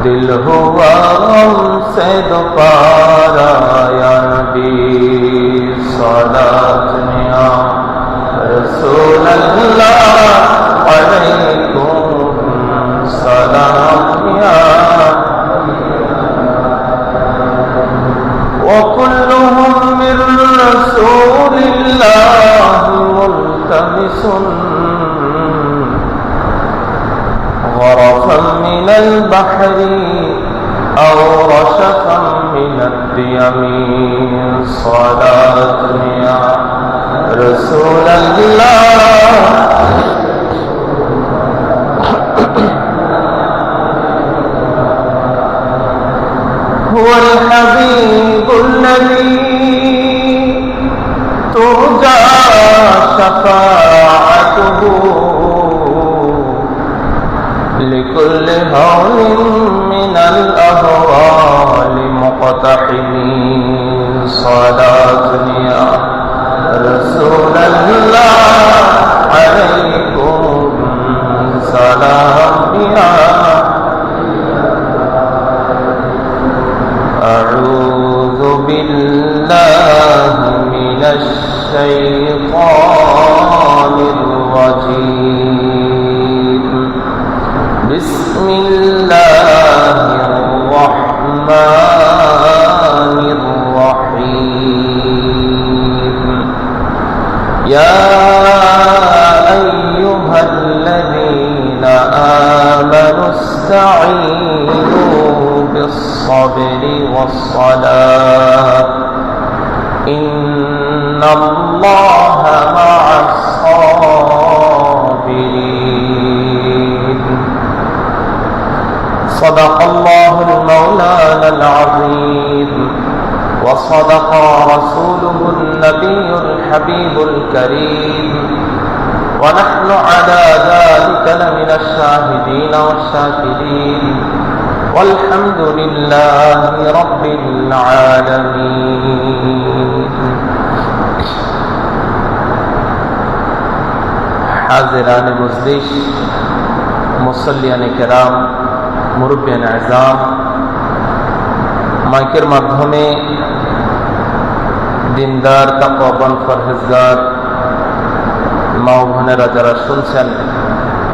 दिल हुआ हमसे दोबारा या नबी सलात या रसूल अल्लाह अलैकुम सलाम या وكلهم من رسول الله ملتمس غرفا من البحر أو رشفا من اليمين صلاة يا رسول الله هو الحبيب الذي ترجى شفاعته لكل هول من الأهوال مقتحمين صلاة يا رسول الله عليكم سلام يا أعوذ بالله من الشيطان الرجيم بسم الله الرحمن الرحيم يا أيها الذين آمنوا استعينوا بالصبر والصلاة إن الله مع الصابرين صدق الله المولانا العظيم وصدق رسوله النبي الحبيب الكريم ونحن على ذلك لمن الشاهدين والشاكرين والحمد لله رب العالمين حاضران مجلس মুসল্লিয়ান কিরাম মুরব্বিয়ান আযম মাইকের মাধ্যমে দিনদার তাকওয়াবান পরহেজগার মা ও বোনেরা যারা শুনছেন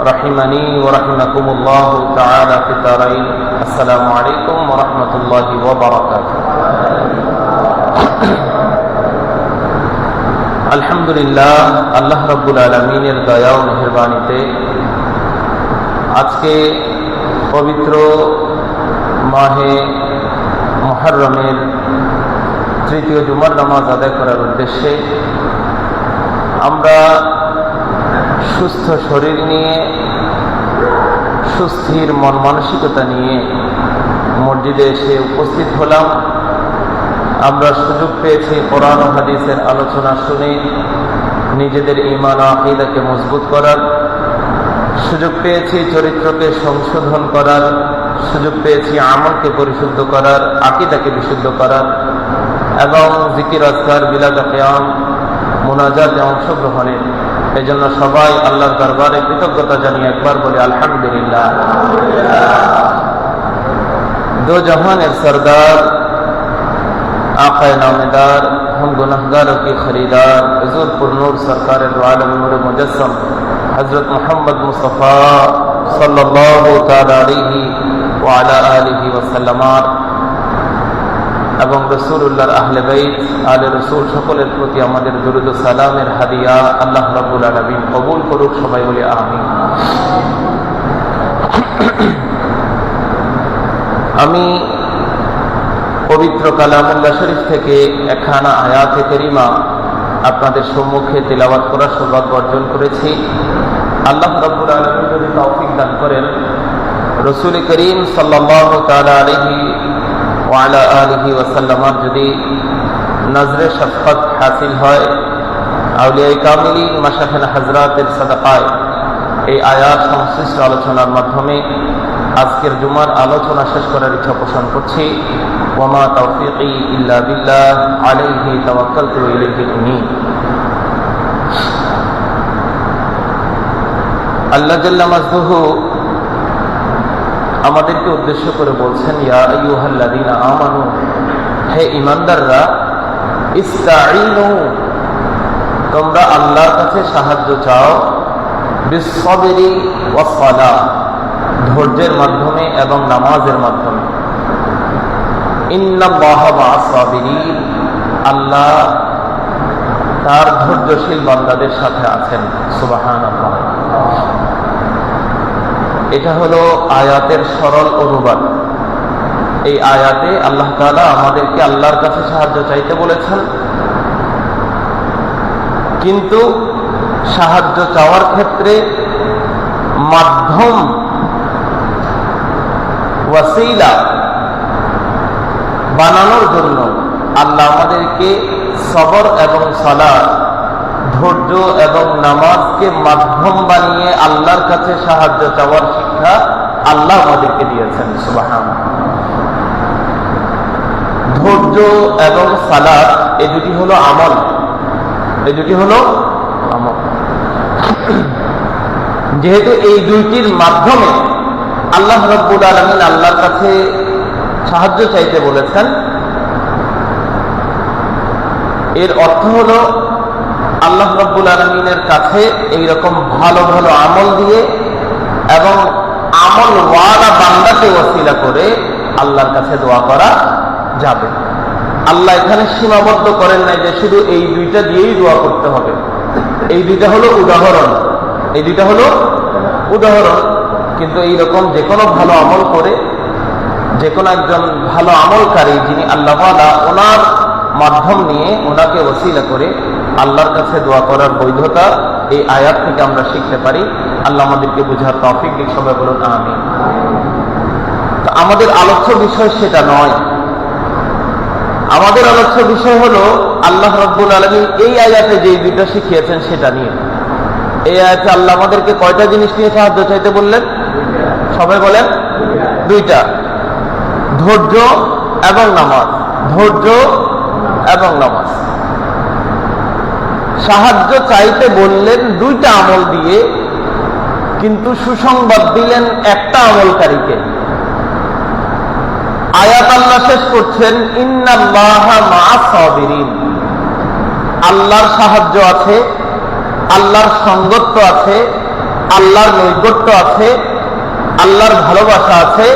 রাহিমানি ওয়া রাহিমাকুমুল্লাহু তাআলা ফি দারাইন আসসালামু আলাইকুম ওয়া রাহমাতুল্লাহি ওয়া বারাকাতুহু আলহামদুলিল্লাহ আল্লাহ রাব্বুল আলামিনের দয়া ও মেহেরবানিতে আজকে পবিত্র মাহে মুহররমের তৃতীয় জুমার নামাজ আদায় করার উদ্দেশ্যে আমরা সুস্থ শরীর নিয়ে সুস্থির মন মানসিকতা নিয়ে মসজিদে এসে উপস্থিত হলাম। আমরা সুযোগ পেয়েছি কোরআন ও হাদিসের আলোচনা শুনে নিজেদের ঈমান ও আকীদাকে মজবুত করার, সুযোগ পেয়েছি চরিত্রকে সংশোধন করার, সুযোগ পেয়েছি আমলকে পরিশুদ্ধ করার, আকীদাকে বিশুদ্ধ করার এবং জিকির আজকার বিলাগ কিয়াম মুনাজাতে অংশগ্রহণের। এজন্য সবাই আল্লাহর দরবারে কৃতজ্ঞতা জানিয়ে একবার বলি আলহামদুলিল্লাহ। দো জাহানের সরদার आक़ाए नामेदार हम गुनहगारों की खरीदार हुज़ूर पुरनूर सरकार दो आलम नूर मुजस्सम हज़रत मोहम्मद मुस्तफ़ा सल्लल्लाहु ताला अलैहि व अला आलिहि वसल्लम এবং রাসূলুল্লাহর আহলে বাইত আলে রাসূল সকলের প্রতি আমাদের দুরূদ ও সালামের হাদিয়া আল্লাহ রাব্বুল আলামিন কবুল করুক। সবাই বলি আমিন। আমি পবিত্র কালামুল্লাহ শরীফ থেকে একখানা আয়াতে কারিমা আপনাদের সম্মুখে তিলাওয়াত করার সৌভাগ্য অর্জন করেছি। আল্লাহ রাব্বুল আলামিন যদি তৌফিক দান করেন, রাসূল করিম সাল্লাল্লাহু তাআলা আলাইহি ওয়া আলা আলিহি ওয়াসাল্লাম যদি নজরে শফকত হাসিল হয়, আউলিয়ায়ে কামিলিন মাশায়েখিন হযরতের সাদাকায় এই আয়াত সংশ্লিষ্ট আলোচনার মাধ্যমে আজকের জুমার আলোচনা শেষ করার ইচ্ছা পোষণ করছি। ওয়ামা তাওফীকি ইল্লা বিল্লাহ আলাইহি তাওয়াক্কালতু ওয়া ইলাইহি উনীব। আল্লাহ জাল্লা মাজদুহু আমাদেরকে উদ্দেশ্য করে বলছেন, ইয়া আইয়ুহাল্লাযীনা আমানু, হে ঈমানদাররা, ইস্তাঈনু, তোমরা আল্লাহর কাছে সাহায্য চাও, বিসসবরি ওয়াস সালাহ, ধৈর্যের মাধ্যমে এবং নামাজের মাধ্যমে। ইন্নাল্লাহা মা'আস সাবিরিন, আল্লাহ তার ধৈর্যশীল বান্দাদের সাথে আছেন। সুবহানাল্লাহ। এটা হলো আয়াতের সরল অনুবাদ। এই আয়াতে আল্লাহ তাআলা আমাদেরকে আল্লাহর কাছে সাহায্য চাইতে বলেছেন, কিন্তু সাহায্য চাওয়ার ক্ষেত্রে মাধ্যম, ওয়াসিলা বানানোর জন্য আল্লাহ আমাদেরকে সবর এবং সালাত, ধৈর্য এবং নামাজকে মাধ্যম বানিয়ে আল্লাহর কাছে সাহায্য চাওয়ার শিক্ষা আল্লাহ আমাদেরকে দিয়েছেন। সুবহানাল্লাহ। ধৈর্য এবং সালাত এই দুটি হলো আমল, এই দুটি হলো আমল। যেহেতু এই দুইটির মাধ্যমে আল্লাহ রাব্বুল আলামিন আল্লাহর কাছে সাহায্য চাইতে বলেছেন, এর অর্থ হলো আল্লাহ রাব্বুল আলামিনের কাছে এইরকম ভালো ভালো আমল দিয়ে এবং আমল ওয়ালা বান্দাকে ওসিলা করে আল্লাহর কাছে দোয়া করা যাবে। আল্লাহ এখানে সীমাবদ্ধ করেন নাই যে শুধু এই দুইটা দিয়েই দোয়া করতে হবে। এই দুইটা হলো উদাহরণ, এই দুইটা হলো উদাহরণ। কিন্তু এইরকম যে কোনো ভালো আমল করে, যে কোনো একজন ভালো আমলকারী যিনি আল্লাহ ওয়ালা, ওনার মাধ্যম নিয়ে ওনাকে ওসিলা করে আল্লাহর কাছে দোয়া করার বৈধতা এই আয়াত থেকে আমরা শিখতে পারি। আল্লাহ আমাদেরকে বুঝার তৌফিক দিক, সবাই বলুন আমিন। তো আমাদের আলোচ্য বিষয় সেটা নয়। আমাদের আলোচ্য বিষয় হলো আল্লাহ রাব্বুল আলামিন এই আয়াতে যে দুইটা শিখিয়েছেন সেটা নিয়ে। এই আয়াতে আল্লাহ আমাদেরকে কয়টা জিনিস নিয়ে সাহায্য চাইতে বললেন? সবাই বলেন দুইটা, ধৈর্য এবং নামাজ। ধৈর্য এবং নামাজ। সাহায্য চাইতে বললেন দুইটা আমল দিয়ে, কিন্তু সুসংবাদ দিলেন একটা আমলকারীকে। আয়াত আল্লাহ শেষ করছেন, ইন্নাল্লাহা মা'আস সাবিরিন, আল্লাহর সাহায্য আছে, আল্লাহর সঙ্গত্ব আছে, আল্লাহর নৈকট্য আছে, আল্লাহর ভালোবাসা আছে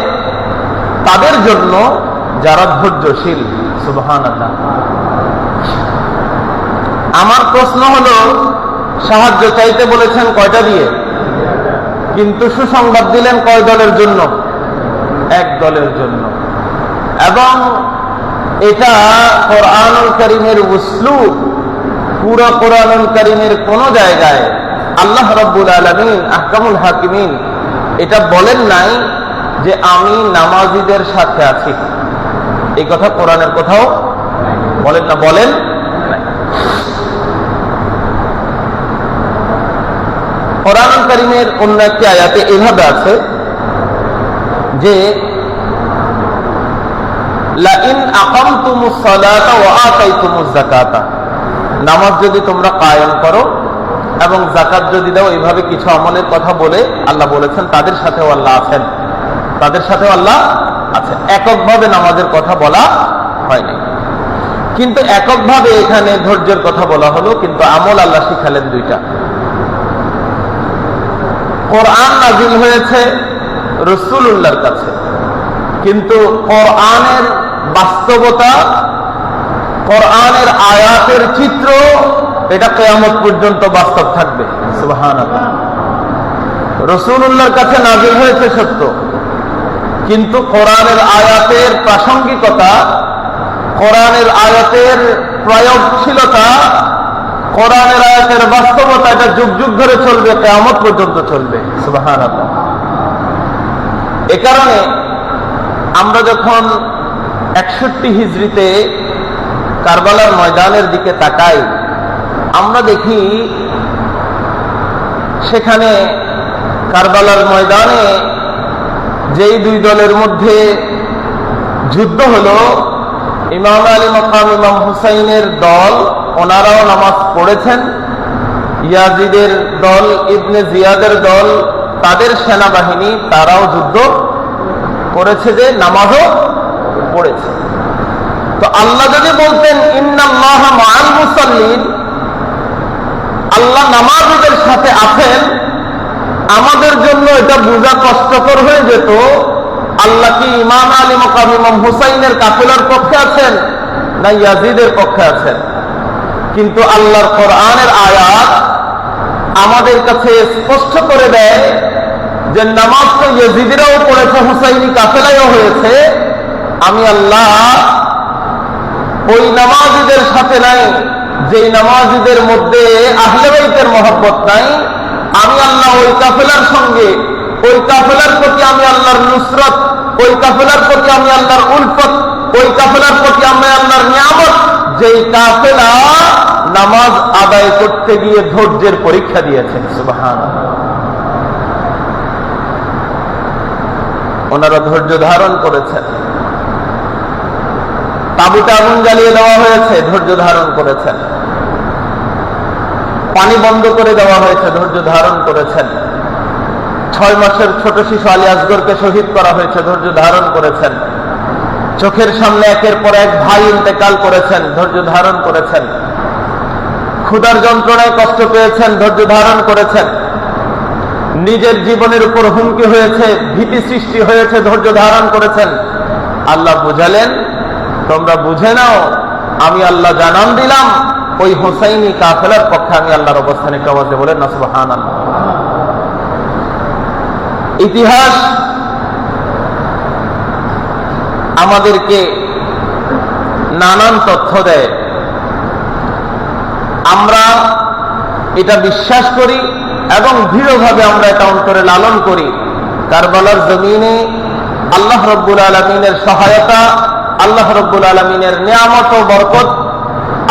তাদের জন্য যারা ধৈর্যশীল। সুবহানাল্লাহ। আমার প্রশ্ন হলো, সাহায্য চাইতে বলেছেন কয়টা দিয়ে, কিন্তু সুসংবাদ দিলেন কয় দলের জন্য? এক দলের জন্য। এবং এটা কোরআনুল কারীমের উসলুব। পুরো কোরআনুল কারীমের কোন জায়গায় আল্লাহ রাব্বুল আলামিন আহকামুল হাকিমিন এটা বলেন নাই যে আমি নামাজীদের সাথে আছি। এই কথা কোরআনের কোথাও বলেন না, বলেন নাই। কোরআনুল কারীমের অন্য একটি আয়াতে এভাবে আছে যে লাইন আকামতুমুস সালাতা ওয়া আতাইতুমুজ যাকাতা, নামাজ যদি তোমরা কায়েম করো এবং যাকাত যদি দাও, এইভাবে কিছু আমলের কথা বলে আল্লাহ বলেছেন তাদের সাথেও আল্লাহ আছেন, তাদের সাথেও আল্লাহ আছেন। এককভাবে নামাজের কথা বলা হয়নি, কিন্তু এককভাবে এখানে ধৈর্যের কথা বলা হলো, কিন্তু আমল আল্লাহ শিখালেন দুইটা। কোরআন নাযিল হয়েছে রাসূলুল্লাহর কাছে, কিন্তু কোরআনের বাস্তবতা, কোরআনের আয়াতের চিত্র এটা কিয়ামত পর্যন্ত বাস্তব থাকবে। সুবহানাল্লাহ। রাসূলুল্লাহর কাছে নাযিল হয়েছে সত্য, কিন্তু কোরআনের আয়াতের প্রাসঙ্গিকতা, কোরআনের আয়াতের প্রয়োগশীলতা, কোরআনের আয়াতের বাস্তবতা এটা যুগ যুগ ধরে চলবে, কিয়ামত পর্যন্ত চলবে। সুবহানাল্লাহ। এ কারণে আমরা যখন 61 হিজরিতে কারবালার ময়দানের দিকে তাকাই, আমরা দেখি সেখানে কারবালার ময়দানে যেই দুই দলের মধ্যে যুদ্ধ হলো, ইমাম আলী মাকাম ইমাম হুসাইনের দল ওনারাও নামাজ পড়েছেন, ইয়াজিদের দল, ইবনে জিয়াদের দল, তাদের সেনাবাহিনী তারাও যুদ্ধ করেছে যে নামাজও পড়েছে। তো আল্লাহ যদি বলতেন ইন্নাল্লাহা মাআল মুসাল্লিন, আল্লাহ নামাজীদের সাথে আছেন, আমাদের জন্য এটা বোঝা কষ্টকর হয়ে যেত আল্লাহ কি ইমাম আলী মাকাম ইমাম হুসাইনের কাফেলার পক্ষে আছেন না ইয়াজিদের পক্ষে আছেন। কিন্তু আল্লাহর কোরআনের আয়াত আমাদের কাছে স্পষ্ট করে দেয় যে নামাজ তো ইয়াজিদিরাও পড়েছে, হুসাইনি কাফেলায়ও হয়েছে, আমি আল্লাহ ওই নামাজীদের সাথে নাই যেই নামাজীদের মধ্যে আহলে বাইতের মহব্বত নাই। আমি আল্লাহ ওই কাফেলার সঙ্গে, ওই কাফেলার প্রতি আমি আল্লাহর নুসরত, ওই কাফেলার প্রতি আমি আল্লাহর উলফত, ওই কাফেলার প্রতি আমি আল্লাহর নিয়ামত, যেই কাফেলা নামাজ আদায় করতে গিয়ে ধৈর্যের পরীক্ষা দিয়েছেন। সুবহানাল্লাহ। ওনারা ধৈর্য ধারণ করেছেন। তাঁবুতে আগুন জ্বালিয়ে দেওয়া হয়েছে, ধৈর্য ধারণ করেছেন। পানি বন্ধ করে দেওয়া হয়েছে, ধৈর্য ধারণ করেছেন। 6 মাসের ছোট শিশু আলী আসগরকে শহীদ করা হয়েছে, ধৈর্য ধারণ করেছেন। চোখের সামনে একের পর এক ভাই ইন্তেকাল করেছেন, ধৈর্য ধারণ করেছেন। ক্ষুধার যন্ত্রণায় কষ্ট পেয়েছেন, ধৈর্য ধারণ করেছেন। নিজের জীবনের উপর হুমকি হয়েছে, ভীতি সৃষ্টি হয়েছে, ধৈর্য ধারণ করেছেন। আল্লাহ বুঝালেন, তোমরা বুঝে নাও, আমি আল্লাহ জানান দিলাম ওই হুসাইনি কাফেলার পক্ষে আমি আল্লাহর অবস্থানে। একটু আওয়াজে বলেন না সুবহানাল্লাহ। ইতিহাস আমাদেরকে নানান তথ্য দেয়, আমরা এটা বিশ্বাস করি এবং দৃঢ়ভাবে আমরা এটা অন্তরে লালন করি। কারবালার জমিনে আল্লাহ রব্বুল আলামিনের সহায়তা, আল্লাহ রব্বুল আলামিনের নিয়ামত ও বরকত,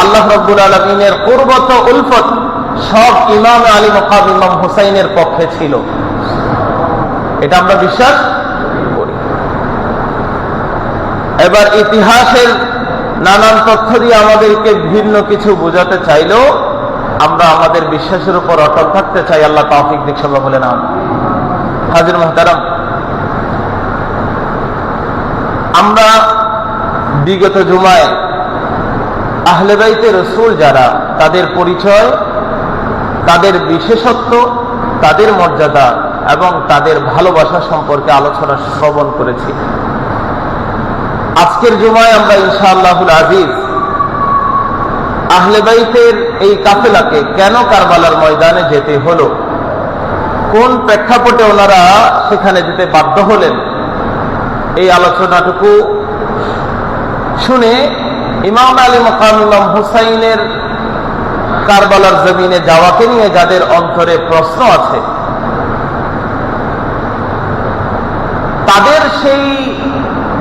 আল্লাহ রব্বুল আলামিনের কুরবত ও উলফত সব ইমাম আলী মাকাম ইমাম হুসাইনের পক্ষে ছিল। এটা আমরা বিশ্বাস করি। এবার ইতিহাসের নানান তথ্য দিয়ে আমাদেরকে ভিন্ন কিছু বোঝাতে চাইলেও আমরা আমাদের বিশ্বাসের উপর অটল থাকতে চাই। আল্লাহ তৌফিক দিক। সবাই বলেন আমিন। হাজির মুহতারাম, আমরা বিগত জুমায় আহলে বাইতে রাসূল যারা, তাদের পরিচয়, তাদের বিশেষত্ব, তাদের মর্যাদা এবং তাদের ভালোবাসা সম্পর্কে আলোচনা শ্রবণ করেছি। আজকের জুমায় আমরা ইনশাআল্লাহুল আজিজ আহলে বাইতের এই কাফেলাকে কেন কারবালার ময়দানে যেতে হলো, কোন প্রেক্ষাপটে ওনারা সেখানে যেতে বাধ্য হলেন, এই আলোচনাটুকু শুনে ইমাম আলী মাকাম ইমাম হুসাইনের কারবালার জমিনে যাওয়াকে নিয়ে যাদের অন্তরে প্রশ্ন আছে, তাদের সেই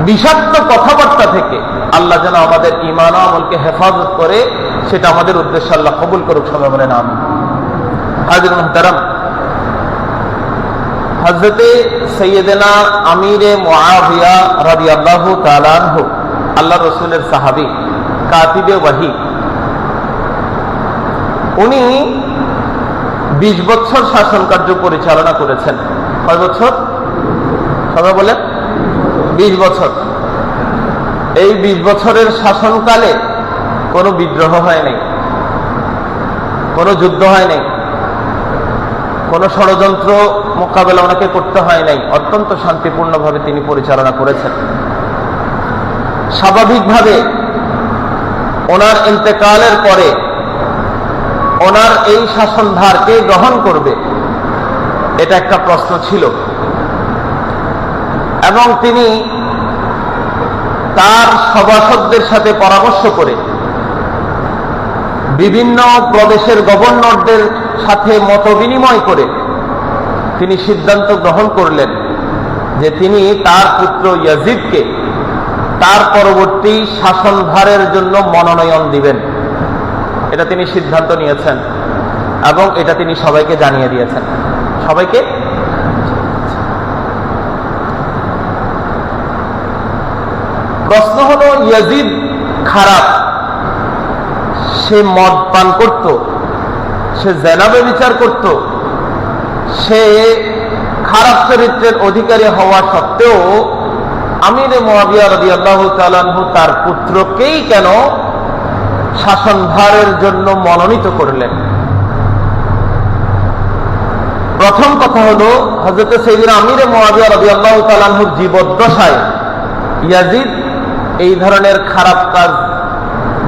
বিষাক্ত কথাবার্তা থেকে আল্লাহ যেন আমাদের ঈমান ও আমলকে হেফাজত করে, সেটা আমাদের উদ্দেশ্য। আল্লাহ কবুল করুক। সবাই বলেন আমিন। হাজির মুহতারাম, হযরতে সাইয়্যিদানা আমিরে মুআবিয়া রাদিয়াল্লাহু তাআলা আনহু, আল্লাহ রাসূলের সাহাবী, কাতিবে ওয়াহি, উনি 20 বছর শাসন কার্য পরিচালনা করেছেন। কয় বছর? সবাই বলেন 20 বছর। এই 20 বছরের শাসনকালে কোনো বিদ্রোহ হয় নাই, কোনো যুদ্ধ হয় নাই, কোনো ষড়যন্ত্র মোকাবেলা ওনাকে করতে হয় নাই। অত্যন্ত শান্তিপূর্ণভাবে তিনি পরিচালনা করেছেন। স্বাভাবিকভাবে ওনার ইন্তেকালের পরে ওনার এই শাসনভার কে গ্রহণ করবে, এটা একটা প্রশ্ন ছিল। এবং তিনি তার সভাসদদের সাথে পরামর্শ করে বিভিন্ন প্রদেশের গভর্নরদের সাথে মত বিনিময় করে তিনি সিদ্ধান্ত গ্রহণ করলেন যে তিনি তার পুত্র ইয়াজিদকে তার পরবর্তী শাসনভারের জন্য মনোনয়ন দিবেন। এটা তিনি সিদ্ধান্ত নিয়েছেন এবং এটা তিনি সবাইকে জানিয়ে দিয়েছেন। সবাইকে প্রশ্ন হলো, ইয়াজিদ খারাপ, সে মদ পান করত, সে জেনাবে বিচার করত, সে খারাপ চরিত্রের অধিকারী হওয়া সত্ত্বেও আমিরে মুআবিয়া রাদিয়াল্লাহু তাআলা আনহু তার পুত্রকেই কেন শাসনভারের জন্য মনোনীত করলেন? প্রথম কথা হলো, হযরত সাইয়্যিদনা আমিরে মুআবিয়া রাদিয়াল্লাহু তাআলা আনহুর জীবদ্দশায় ইয়াজিদ এই ধরনের খারাপ কাজ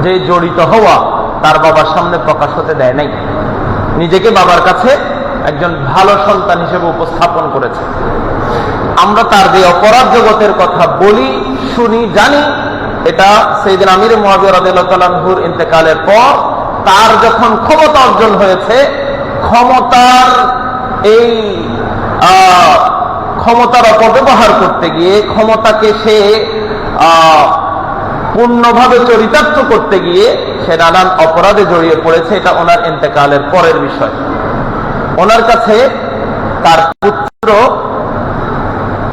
যে জড়িত হওয়া তার বাবার সামনে প্রকাশ হতে দেয় নাই। নিজেকে বাবার কাছে একজন ভালো সন্তান হিসেবে উপস্থাপন করেছে। আমরা তার যে অপরাধ জগতের কথা বলি, শুনি, জানি, এটা সাইয়্যিদনা আমিরে মুআবিয়া রাদিয়াল্লাহু তাআলা আনহুর ইন্তেকালের পর তার যখন ক্ষমতা অর্জন হয়েছে, ক্ষমতার অপব্যবহার করতে গিয়ে, ক্ষমতাকে সে পূর্ণভাবে চরিতার্থ করতে গিয়ে সে নানান অপরাধে জড়িয়ে পড়েছে। এটা ওনার ইন্তেকালের পরের বিষয়। ওনার কাছে তার পুত্র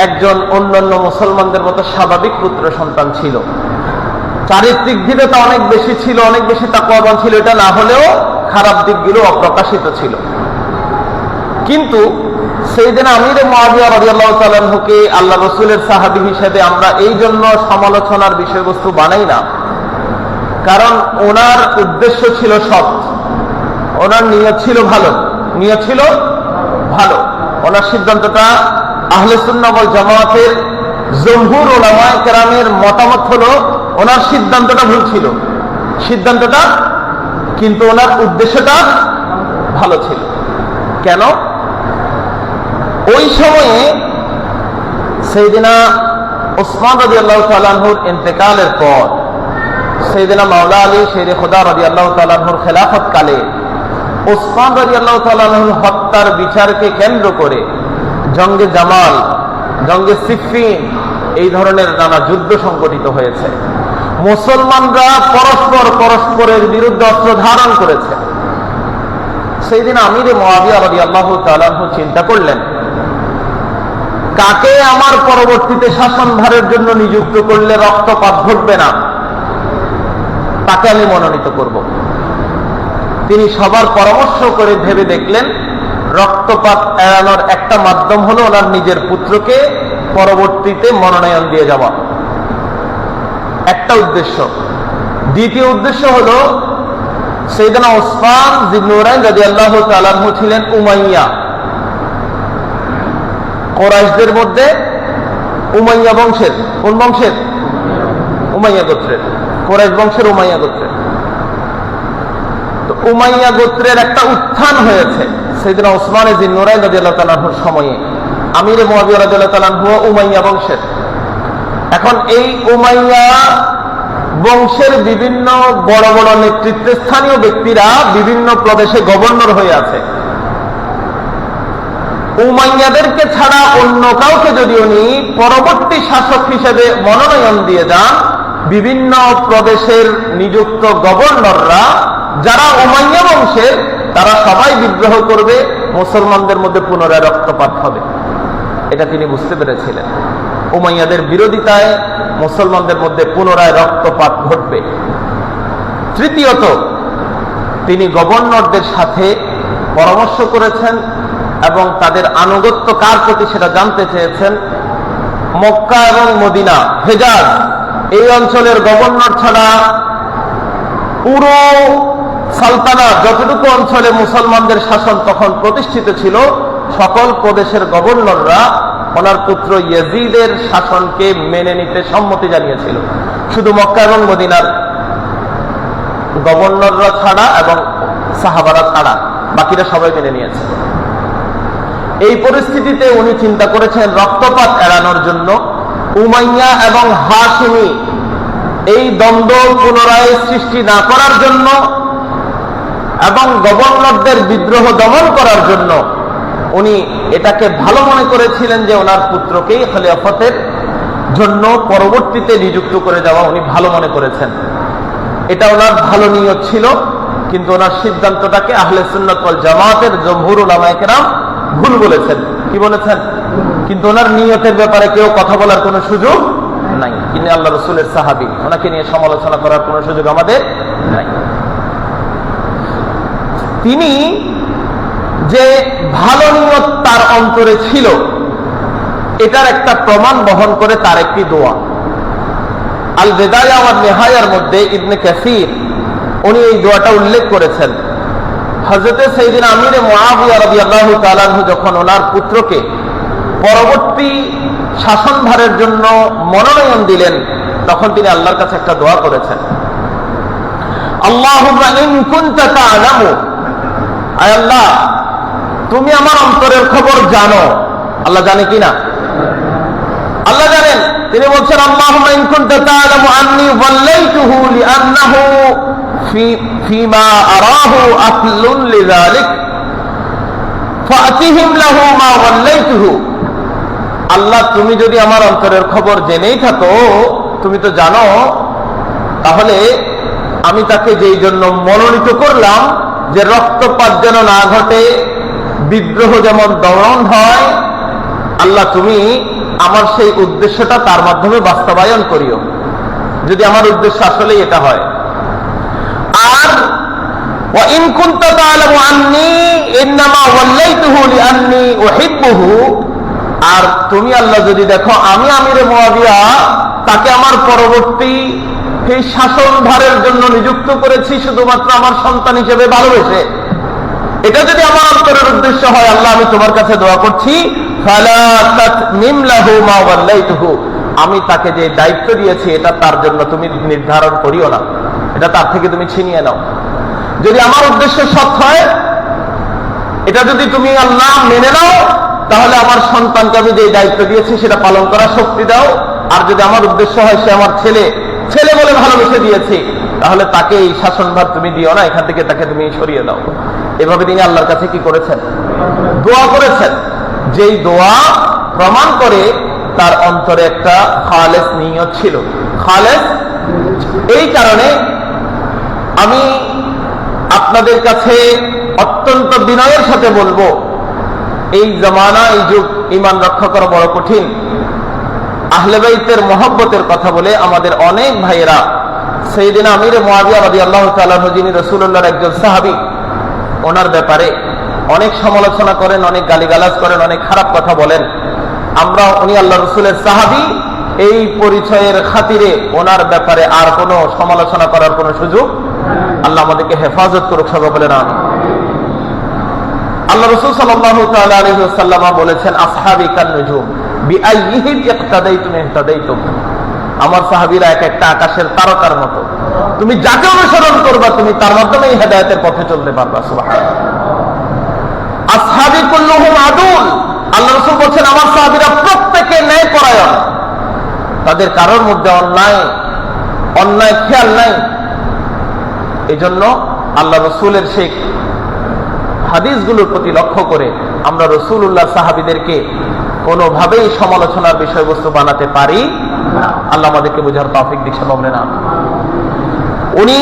একজন অন্যান্য মুসলমানদের মতো স্বাভাবিক পুত্র সন্তান ছিল। চারিত্রিক দৃঢ়তা অনেক বেশি ছিল, অনেক বেশি তাকওয়াবান ছিল, এটা না হলেও খারাপ দিকগুলো অপ্রকাশিত ছিল। কিন্তু সাইয়্যিদনা আমিরে মুআবিয়া রাদিয়াল্লাহু তাআলা আনহুকে আল্লাহ রাসূলের সাহাবী হিসেবে আমরা এই জন্য সমালোচনার বিষয়বস্তু বানাই না, কারণ ওনার উদ্দেশ্য ছিল সৎ, ওনার নিয়ত ছিল ভালো। ওনার সিদ্ধান্তটা আহলে সুন্নাহ ওয়াল জামাতের জমহুর উলামায়ে কেরামের মতামত হলো ওনার সিদ্ধান্তটা ভুল ছিল, কিন্তু ওনার উদ্দেশ্যটা ভালো ছিল। কেন? ওই সময়ে সাইয়্যিদনা উসমান রাদিয়াল্লাহু তাআলা আনহুর ইন্তেকালের পর সাইয়্যিদনা মাওলা আলী শেরে খোদা রাদিয়াল্লাহু তাআলা আনহুর খেলাফত কালে উসমান রাদিয়াল্লাহু তাআলা আনহুর হত্যার বিচারকে কেন্দ্র করে জঙ্গে জামাল, জঙ্গে সিফফিন, এই ধরনের নানা যুদ্ধ সংঘটিত হয়েছে। মুসলমানরা পরস্পরের বিরুদ্ধে অস্ত্র ধারণ করেছে। সাইয়্যিদনা আমিরে মুআবিয়া রাদিয়াল্লাহু তাআলা আনহু চিন্তা করলেন, কাকে আমার পরবর্তীতে শাসনভারের জন্য নিযুক্ত করলে রক্তপাত ঘটবে না, তাকে আমি মনোনীত করব। তিনি সবার পরামর্শ করে ভেবে দেখলেন রক্তপাত এড়ানোর একটা মাধ্যম হলো ওনার নিজের পুত্রকে পরবর্তীতে মনোনয়ন দিয়ে যাওয়া, একটা উদ্দেশ্য। দ্বিতীয় উদ্দেশ্য হলো সাইয়্যিদনা উসমান যিনুরাইন রাদিয়াল্লাহু তাআলা আনহু ছিলেন উমাইয়া, কুরাইশদের মধ্যে উমাইয়া বংশের। কোন বংশের? উমাইয়া গোত্রের, কুরাইশ বংশের উমাইয়া গোত্রের। তো উমাইয়া গোত্রের একটা উত্থান হয়েছে সাইয়্যিদনা উসমান যিনুরাইন রাদিয়াল্লাহু তাআলা আনহুর সময়ে। আমিরে মুআবিয়া রাদিয়াল্লাহু তাআলা আনহু উমাইয়া বংশের। এখন এই উমাইয়া বংশের বিভিন্ন বড় বড় নেতৃত্বস্থানীয় ব্যক্তিরা বিভিন্ন প্রদেশে গভর্নর হয়ে আছে। উমাইয়াদেরকে ছাড়া অন্য কাউকে যদি উনি পরবর্তী শাসক হিসেবে মনোনয়ন দিয়ে যান, বিভিন্ন প্রদেশের নিযুক্ত গভর্নররা যারা উমাইয়া বংশের, তারা সবাই বিদ্রোহ করবে, মুসলমানদের মধ্যে পুনরায় রক্তপাত হবে। এটা তিনি বুঝতে পেরেছিলেন। উমাইয়াদের বিরোধিতায় মুসলমানদের মধ্যে পুনরায় রক্তপাত ঘটবে। তৃতীয়ত, তিনি গভর্নরদের সাথে পরামর্শ করেছেন এবং তাদের আনুগত্য কার প্রতি সেটা জানতে চেয়েছেন। মক্কা এবং মদিনা, হেজাজ, এই অঞ্চলের গভর্নর ছাড়া পুরো সালতানাত, যতটুকু অঞ্চলে মুসলমানদের শাসন তখন প্রতিষ্ঠিত ছিল, সকল প্রদেশের গভর্নররা ওনার পুত্র ইয়াজিদের শাসনকে মেনে নিতে সম্মতি জানিয়েছিল। শুধু মক্কা এবং মদিনার গভর্নররা ছাড়া এবং সাহাবারা ছাড়া বাকিরা সবাই মেনে নিয়েছে। এই পরিস্থিতিতে উনি চিন্তা করেছেন রক্তপাত এড়ানোর জন্য, উমাইয়া এবং হাশিমি এই দ্বন্দ্ব পুনরায় সৃষ্টি না করার জন্য এবং গভর্নরদের বিদ্রোহ দমন করার জন্য উনি এটাকে ভালো মনে করেছিলেন যে ওনার পুত্রকেই খলিফতের জন্য পরবর্তীতে নিযুক্ত করে যাওয়া উনি ভালো মনে করেছেন। এটা ওনার ভালো নিয়ত ছিল, কিন্তু ওনার সিদ্ধান্তটাকে আহলে সুন্নাত ওয়াল জামাতের জমহুর উলামায়ে কেরাম ভুল বলেছেন। কি বলেছেন? কিন্তু ওনার নিয়তের ব্যাপারে কেউ কথা বলার কোনো সুযোগ নাই। তিনি আল্লাহ রাসূলের সাহাবী, ওনাকে নিয়ে সমালোচনা করার কোনো সুযোগ আমাদের নাই। তিনি যে ভালো নিয়ত তার অন্তরে ছিল, এটার একটা প্রমাণ বহন করে তার একটি দোয়া। আল বিদায়া ওয়ান নিহায়ার মধ্যে ইবনে কাসির উনি এই দোয়াটা উল্লেখ করেছেন। হযরতে সাইয়েদনা আমির মুআবিয়া রাদিয়াল্লাহু তাআলা আনহু যখন ওনার পুত্রকে পরবর্তী শাসনভারের জন্য মনোনয়ন দিলেন, তখন তিনি আল্লাহর কাছে একটা দোয়া করেছেন, আল্লাহুম্মা ইন কুনতা তা'লামু, আয় আল্লাহ তুমি আমার অন্তরের খবর জানো। আল্লাহ জানে কিনা? আল্লাহ জানেন। তিনি বলছেন, আল্লাহুম্মা ইন কুনতা তা'লামু আন্নী ওয়াল্লাইতুহু লিআন্নাহু ফীমা আরাহু আফলুন লিযালিক ফাআতিহিম লাহু মা ওয়াল্লাইতুহু। আল্লাহ তুমি যদি আমার অন্তরের খবর জেনেই থাকো, তুমি তো জানো, তাহলে আমি তাকে যেই জন্য মনোনীত করলাম যে রক্তপাত যেন না ঘটে, বিদ্রোহ যেমন দমন হয়, আল্লাহ তুমি আমার সেই উদ্দেশ্যটা তার মাধ্যমে বাস্তবায়ন করিও, যদি আমার উদ্দেশ্য আসলে এটা হয়। আর ওয়া ইন কুনতা তা'লামু আন্নী ইন্নামা ওয়াল্লাইতুহু লিআন্নী উহিব্বুহু, আর তুমি আল্লাহ যদি দেখো আমি আমিরে মুআবিয়া তাকে আমার পরবর্তী এই শাসনভারের জন্য নিযুক্ত করেছি শুধুমাত্র আমার সন্তান হিসেবে ভালোবেসে, এটা যদি আমার অন্তরের উদ্দেশ্য হয়, আল্লাহ আমি তোমার কাছে দোয়া করছি, ফালা তাতমিম লাহু মা ওয়াল্লাইতুহু, আমি তাকে যে দায়িত্ব দিয়েছি এটা তার জন্য তুমি নির্ধারণ করিও না, এটা তার থেকে তুমি ছিনিয়ে নাও। যদি আমার উদ্দেশ্য সৎ হয়, এটা যদি তুমি আল্লাহ মেনে নাও, তাহলে আমার সন্তানকে আমি যে দায়িত্ব দিয়েছি সেটা পালন করার শক্তি দাও। আর যদি আমার উদ্দেশ্য হয় সে আমার ছেলে বলে ভালোবেসে দিয়েছি, তাহলে তাকে এই শাসনভার তুমি দিও না, এখান থেকে তাকে তুমি সরিয়ে দাও। এভাবে তিনি আল্লাহর কাছে কি করেছেন? দোয়া করেছেন। যেই দোয়া প্রমাণ করে তার অন্তরে একটা খালেস নিয়ত ছিল। খালেস এই কারণে আমি আপনাদের কাছে অত্যন্ত বিনয়ের সাথে বলবো, এই জামানা, এই যুগ ঈমান রক্ষা করা বড় কঠিন। আহলে বাইতের মহব্বতের কথা বলে আমাদের অনেক ভাইয়েরা সাইয়েদনা আমির মুআবিয়া রাদিয়াল্লাহু তাআলা আনহু, যিনি রাসূলুল্লাহর একজন সাহাবী, ওনার ব্যাপারে অনেক সমালোচনা করেন, অনেক গালিগালাজ করেন, অনেক খারাপ কথা বলেন। আমরা উনি আল্লাহ রাসূলের সাহাবী, এই পরিচয়ের খাতিরে ওনার ব্যাপারে আর কোনো সমালোচনা করার কোনো সুযোগ, আল্লাহ আমাদেরকে হেফাজত করুক, সবাই বলেন আমিন। আল্লাহ রাসূল সাল্লাল্লাহু তাআলা আলাইহি ওয়াসাল্লাম বলেছেন, আসহাবী কান নুজুম বিআইয়িহিম ইক্তাদাইতুম ইহতাদাইতুম, আমার সাহাবীরা এক একটা আকাশের তারকার মতো, তুমি যাকে অনুসরণ করবা তুমি তার মাধ্যমে হেদায়েতের পথে চলতে পারবা। সুবহানাল্লাহ। আসহাবী কুল্লুহুম আদুল, আল্লাহ রাসূল বলেন আমার সাহাবীরা প্রত্যেকে ন্যায়পরায়ণ, তাদের কারোর মধ্যে অন্যায় খেয়াল নাই। এজন্য আল্লাহ রাসূলের সেই হাদিসগুলোর প্রতি লক্ষ্য করে আমরা রাসূলুল্লাহ সাহাবীদেরকে কোনোভাবেই সমালোচনার বিষয়বস্তু বানাতে পারি না। আল্লাহ আমাদেরকে বোঝার তৌফিক দিক সবাই বলেন আমিন। উনি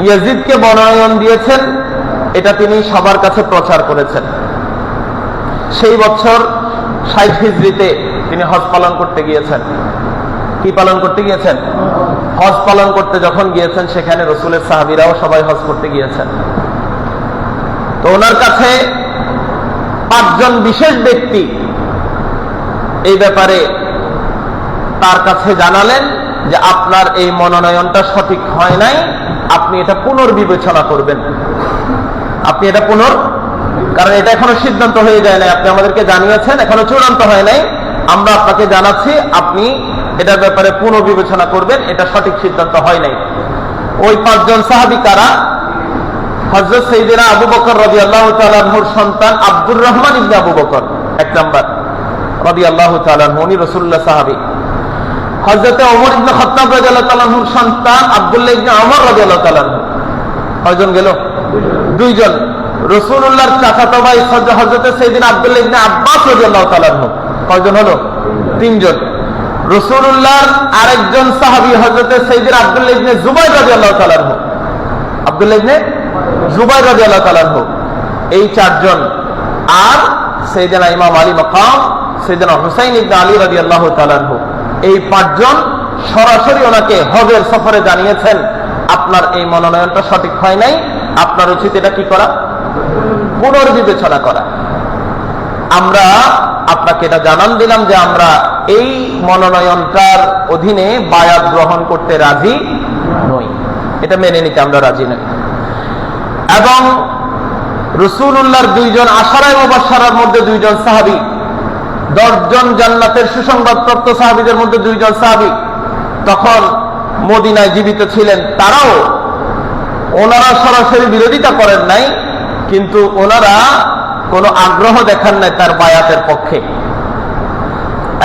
ইয়াজিদকে মনোনয়ন দিয়েছেন, এটা তিনি সবার কাছে প্রচার করেছেন। সেই বছর ৬০ হিজরিতে তিনি হজ পালন করতে গিয়েছেন। কি পালন করতে গিয়েছেন? হজ পালন করতে যখন গিয়েছেন, সেখানে রাসূলের সাহাবীরাও সবাই হজ করতে গিয়েছেন। তো ওনার কাছে ৫ জন বিশেষ ব্যক্তি এই ব্যাপারে তার কাছে জানালেন যে আপনার এই মনোনয়নটা সঠিক হয় নাই, আপনি এটা পুনর্বিবেচনা করবেন। আপনি এটা কারণ এটা এখনো সিদ্ধান্ত হয়ে যায় নাই, আপনি আমাদেরকে জানিয়েছেন, এখনো চূড়ান্ত হয় নাই, আমরা আপনাকে জানাচ্ছি আপনি এটার ব্যাপারে পুনর্বিবেচনা করবেন, এটা সঠিক সিদ্ধান্ত হয় নাই। ওই ৫ জন সাহাবী কারা? হযরত সাইয়েদনা আবু বকর রাদিয়াল্লাহু তাআলা আনহুর সন্তান আব্দুর রহমান ইবনে আবু বকর, ১ নাম্বার রাদিয়াল্লাহু তাআলা আনহু, উনি রাসূলুল্লাহ সাহাবী। হযরত ওমর ইবনে খাত্তাব রাদিয়াল্লাহু তাআলা আনহুর সন্তান আব্দুল্লাহ ইবনে ওমর রাদিয়াল্লাহু তাআলা আনহু। কয়জন গেল? 2 জন। রাসূলুল্লাহর চাচাতো ভাই হযরত সাইয়েদনা আব্দুল্লাহ ইবনে আব্বাস রাদিয়াল্লাহু তাআলা আনহু। কয়জন হলো? 3 জন। রাসূলুল্লাহর আরেকজন সাহাবী হযরত সাইয়েদনা আব্দুল্লাহ ইবনে জুবাইর রাদিয়াল্লাহু তাআলা আনহু। আব্দুল্লাহ ইবনে জুবাইর রাদিয়াল্লাহু তাআলা আনহু, এই 4 জন। আর সাইয়েদনা ইমাম আলী মাকাম সাইয়েদনা হুসাইন ইবনে আলী রাদিয়াল্লাহু তাআলা আনহু, এই 5 জন সরাসরি ওনাকে হজের সফরে জানিয়েছেন আপনার এই মনোনয়নটা সঠিক হয় নাই, আপনার উচিত এটা কি করা? পুনর্বিবেচনা করা। আমরা আপনাকে এটা জানান দিলাম যে আমরা এই মনোনয়নটার অধীনে বায়াত গ্রহণ করতে রাজি নই, এটা মেনে নিতে আমরা রাজি নই। এবং রাসূলুল্লাহর দুইজন আশারায়ে মুবাশশারার মধ্যে দুইজন সাহাবী, 10 জন জান্নাতের সুসংবাদপ্রাপ্ত সাহাবীদের মধ্যে দুইজন সাহাবী তখন মদিনায় জীবিত ছিলেন। ওনারা সরাসরি বিরোধিতা করেন নাই, কিন্তু ওনারা কোনো আগ্রহ দেখান নাই তার বায়াতের পক্ষে।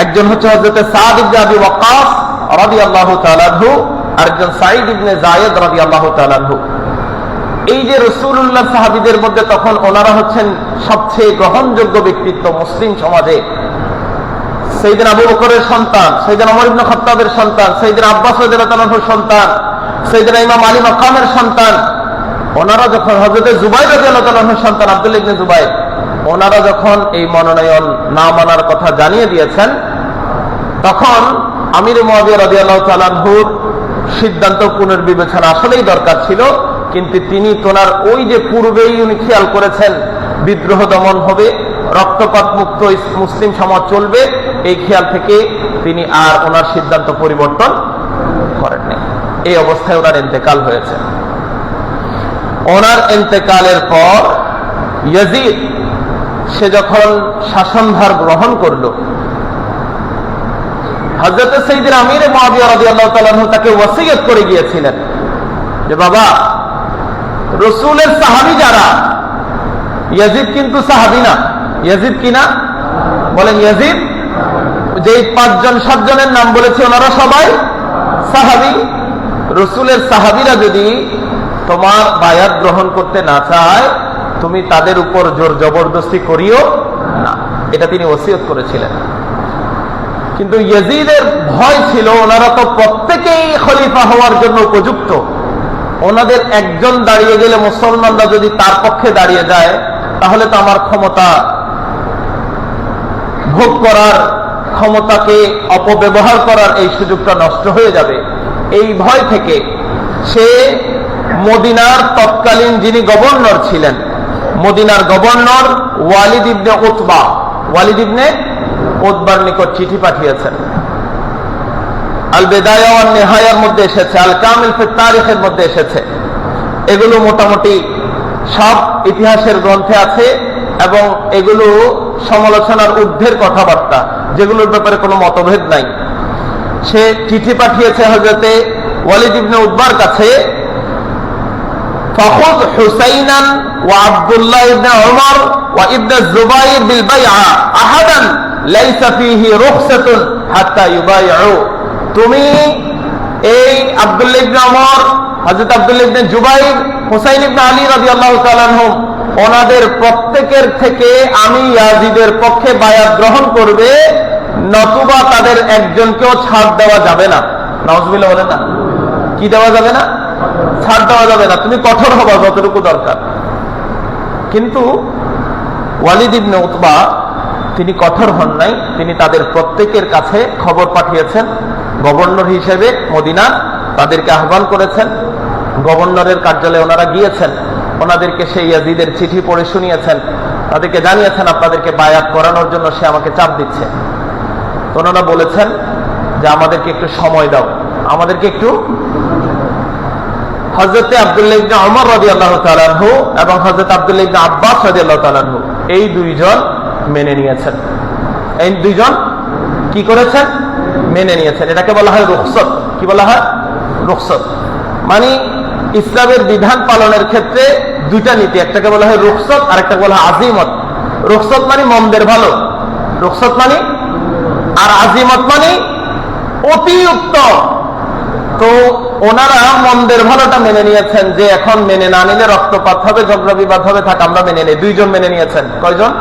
একজন হচ্ছে হযরত সাদ ইবনে আবি ওয়াক্কাস রাদিয়াল্লাহু তাআলা আনহু, আরেকজন সাঈদ ইবনে যায়েদ রাদিয়াল্লাহু তাআলা আনহু। এই যে রাসূলুল্লাহ সাহাবীদের মধ্যে তখন ওনারা হচ্ছেন সবচেয়ে গ্রহণযোগ্য ব্যক্তিত্ব মুসলিম সমাজে। সাইয়েদনা আবু বকরের সন্তান, সাইয়েদনা ওমর ইবনে খাত্তাবের সন্তান, সাইয়েদনা আব্বাস রাদিয়াল্লাহু তাআলা আনহুর সন্তান, সাইয়েদনা ইমাম আলী মাকামের সন্তান। ওনারা যখন হযরত জুবাইর রাদিয়াল্লাহু তাআলা আনহুর সন্তান আব্দুল্লাহ ইবনে জুবাইর, ওনারা যখন এই মনোনয়ন না মানার কথা জানিয়ে দিয়েছেন, তখন আমির মুআবিয়া রাদিয়াল্লাহু তাআলা আনহুর সিদ্ধান্ত পুনর্বিবেচনা আসলেই দরকার ছিল। কিন্তু তিনি তোনার ওই যে পূর্বেই উনি খেয়াল করেছেন বিদ্রোহ দমন হবে, রক্তপাত মুক্ত মুসলিম সমাজ চলবে, এই খেয়াল থেকে তিনি আর ওনার সিদ্ধান্ত পরিবর্তন করেননি। এই অবস্থায় ওনার ইন্তেকাল হয়েছে। ওনার ইন্তেকালের পর ইয়াজিদ সে যখন শাসনভার গ্রহণ করল, হযরত সাইয়েদনা আমির মুআবিয়া রাদিয়াল্লাহু তাআলা আনহু তাকে ওসিয়ত করে গিয়েছিলেন যে বাবা, রাসূলের সাহাবী যারা, ইয়াজিদ কিন্তু সাহাবী না। ইয়াজিদ কি না বলেন? ইয়াজিদ যে 5 জন 7 জনের নাম বলেছে ওনারা সবাই সাহাবী। রাসূলের সাহাবীরা যদি তোমার বায়াত গ্রহণ করতে না চায়, তুমি তাদের উপর জোর জবরদস্তি করিও না, এটা তিনি ওসিয়ত করেছিলেন। কিন্তু ইয়াজিদের ভয় ছিল, ওনারা তো প্রত্যেকেই খলিফা হওয়ার জন্য উপযুক্ত, ওনাদের একজন দাঁড়িয়ে গেলে মুসলমানরা যদি তার পক্ষে দাঁড়িয়ে যায়, তাহলে তো আমার ক্ষমতা ভোগ করার, ক্ষমতাকে অপব্যবহার করার এই সুযোগটা নষ্ট হয়ে যাবে। এই ভয় থেকে সে মদিনার তৎকালীন যিনি গভর্নর ছিলেন, মদিনার গভর্নর ওয়ালিদ ইবনে উতবা, ওয়ালিদ ইবনে উতবার নিকট চিঠি পাঠিয়েছেন। আল বিদায়া ওয়ান নিহায়ার মধ্যে এসেছে, আল কামিল ফি তারিখের মধ্যে এসেছে। এগুলো মোটামুটি সব ইতিহাসের গ্রন্থে আছে এবং এগুলো সমালোচনার ঊর্ধ্বের কথাবার্তা, যেগুলোর ব্যাপারে কোনো মতভেদ নাই। সে চিঠি পাঠিয়েছে হযরতে ওয়ালিদ ইবনে উতবার কাছে, ফাখুয হুসাইনান ওয়া আব্দুল্লাহ ইবনে উমর ওয়া ইবনে জুবাইর বিল বাইআ আহাদান লাইসা ফীহি রুখসাতুন হাত্তা ইউবাইউ। তুমি এই আব্দুল্লাহ ইবনে উমর, হযরত আব্দুল্লাহ ইবনে জুবাইর, হুসাইন ইবনে আলী রাদিয়াল্লাহু তাআলা আনহুম, ওনাদের প্রত্যেকের থেকে আমি ইয়াজিদের পক্ষে বায়াত গ্রহণ করবে, নতুবা তাদের একজনকেও ছাড় দেওয়া যাবে না। নাউজুবিল্লাহ বলেন না, কি দেওয়া যাবে না? ছাড় দেওয়া যাবে না, তুমি কঠোর হবা যতটুকু দরকার। কিন্তু ওয়ালিদ ইবনে উতবা তিনি কঠোর হন নাই, তিনি তাদের প্রত্যেকের কাছে খবর পাঠিয়েছেন। গভর্নর হিসেবে মদিনা তাদেরকে আহ্বান করেছেন, গভর্নরের কার্যালয়ে ওনারা গিয়েছেন, ওনাদেরকে সেই ইয়াজিদের চিঠি পড়ে শুনিয়েছেন, তাদেরকে জানিয়েছেন আপনাদেরকে বায়াত করানোর জন্য সে আমাকে চাপ দিচ্ছে। তো ওনারা বলেছেন যে আমাদেরকে একটু সময় দাও, আমাদেরকে একটু। হযরত আব্দুল্লাহ ইবনে উমর রাদিয়াল্লাহু তাআলা আনহু এবং হযরত আব্দুল্লাহ ইবনে আব্বাস রাদিয়াল্লাহু তাআলা আনহু এই দুইজন মেনে নিয়েছেন। এই দুইজন কি করেছেন? মেনে নিয়েছেন। এটাকে বলা হয় রুখসত। কি বলা হয়? রুখসত। মানে ইসলামের বিধান পালনের ক্ষেত্রে দুইটা নীতি, একটাকে বলা হয় রুখসত আর একটা বলা হয় আজিমত। রুখসত মানে মন্দের ভালো, রুখসত মানে, আর আজিমত মানে অতি উত্তম। তো ওনারা মন্দের ভালোটা মেনে নিয়েছেন, যে এখন মেনে না নিলে রক্তপাত হবে, ঝগড়া বিবাদ হবে, থাক আমরা মেনে নেই। দুইজন মেনে নিয়েছেন। কয়জন?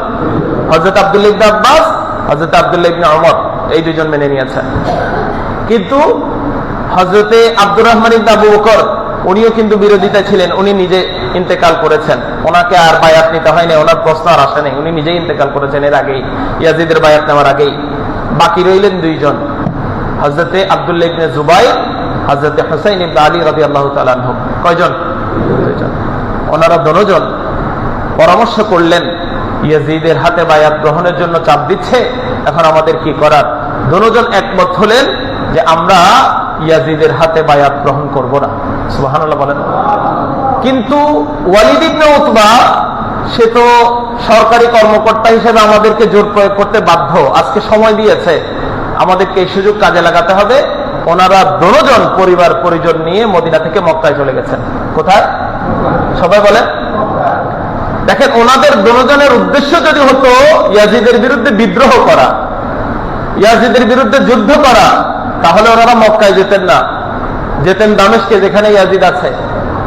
হযরত আব্দুল্লাহ ইবনে আব্বাস, হযরত আব্দুল্লাহ ইবনে উমর, এই দুইজন মেনে নিয়েছেন। কিন্তু হযরতে আব্দুর রহমান ইবনে আবু বকর উনিও কিন্তু বিরোধিতা ছিলেন, উনি নিজে ইন্তেকাল করেছেন, ওনাকে আর বায়াত নিতে হয়নি, ওনার প্রশ্ন আর আসে নাই, উনি নিজেই ইন্তেকাল করেছেন এর আগেই, ইয়াজিদের বায়াত নেওয়ার আগেই। বাকি রইলেন দুইজন, হযরতে আব্দুল্লাহ ইবনে জুবাইর, হযরতে হুসাইন ইবনে আলী রাদিয়াল্লাহু তাআলা আনহু। কয়জন? দুইজন। ওনারা দুজন পরামর্শ করলেন ইয়াজিদের হাতে বায়াত গ্রহণের জন্য চাপ দিচ্ছে। এখন আমাদের কি করার? দুজন একমত হলেন যে আমরা ইয়াজিদের হাতে বায়াত গ্রহণ করব না। সুবহানাল্লাহ বলেন। কিন্তু ওয়ালিদ ইবনে উতবা সে তো সরকারি কর্মকর্তা হিসেবে আমাদেরকে জোর প্রয়োগ করতে বাধ্য। আজকে সময় দিয়েছে, আমাদেরকে এই সুযোগ কাজে লাগাতে হবে। ওনারা দুজন পরিবার পরিজন নিয়ে মদিনা থেকে মক্কায় চলে গেছেন। কোথায়? সবাই বলেন। দেখেন, ওনাদের দুজনের উদ্দেশ্য যদি হতো ইয়াজিদের বিরুদ্ধে বিদ্রোহ করা, ইয়াজিদের বিরুদ্ধে যুদ্ধ করা, তাহলে ওনারা মক্কায় যেতেন না, যেতেন দামেস্কে, যেখানে ইয়াজিদ আছে।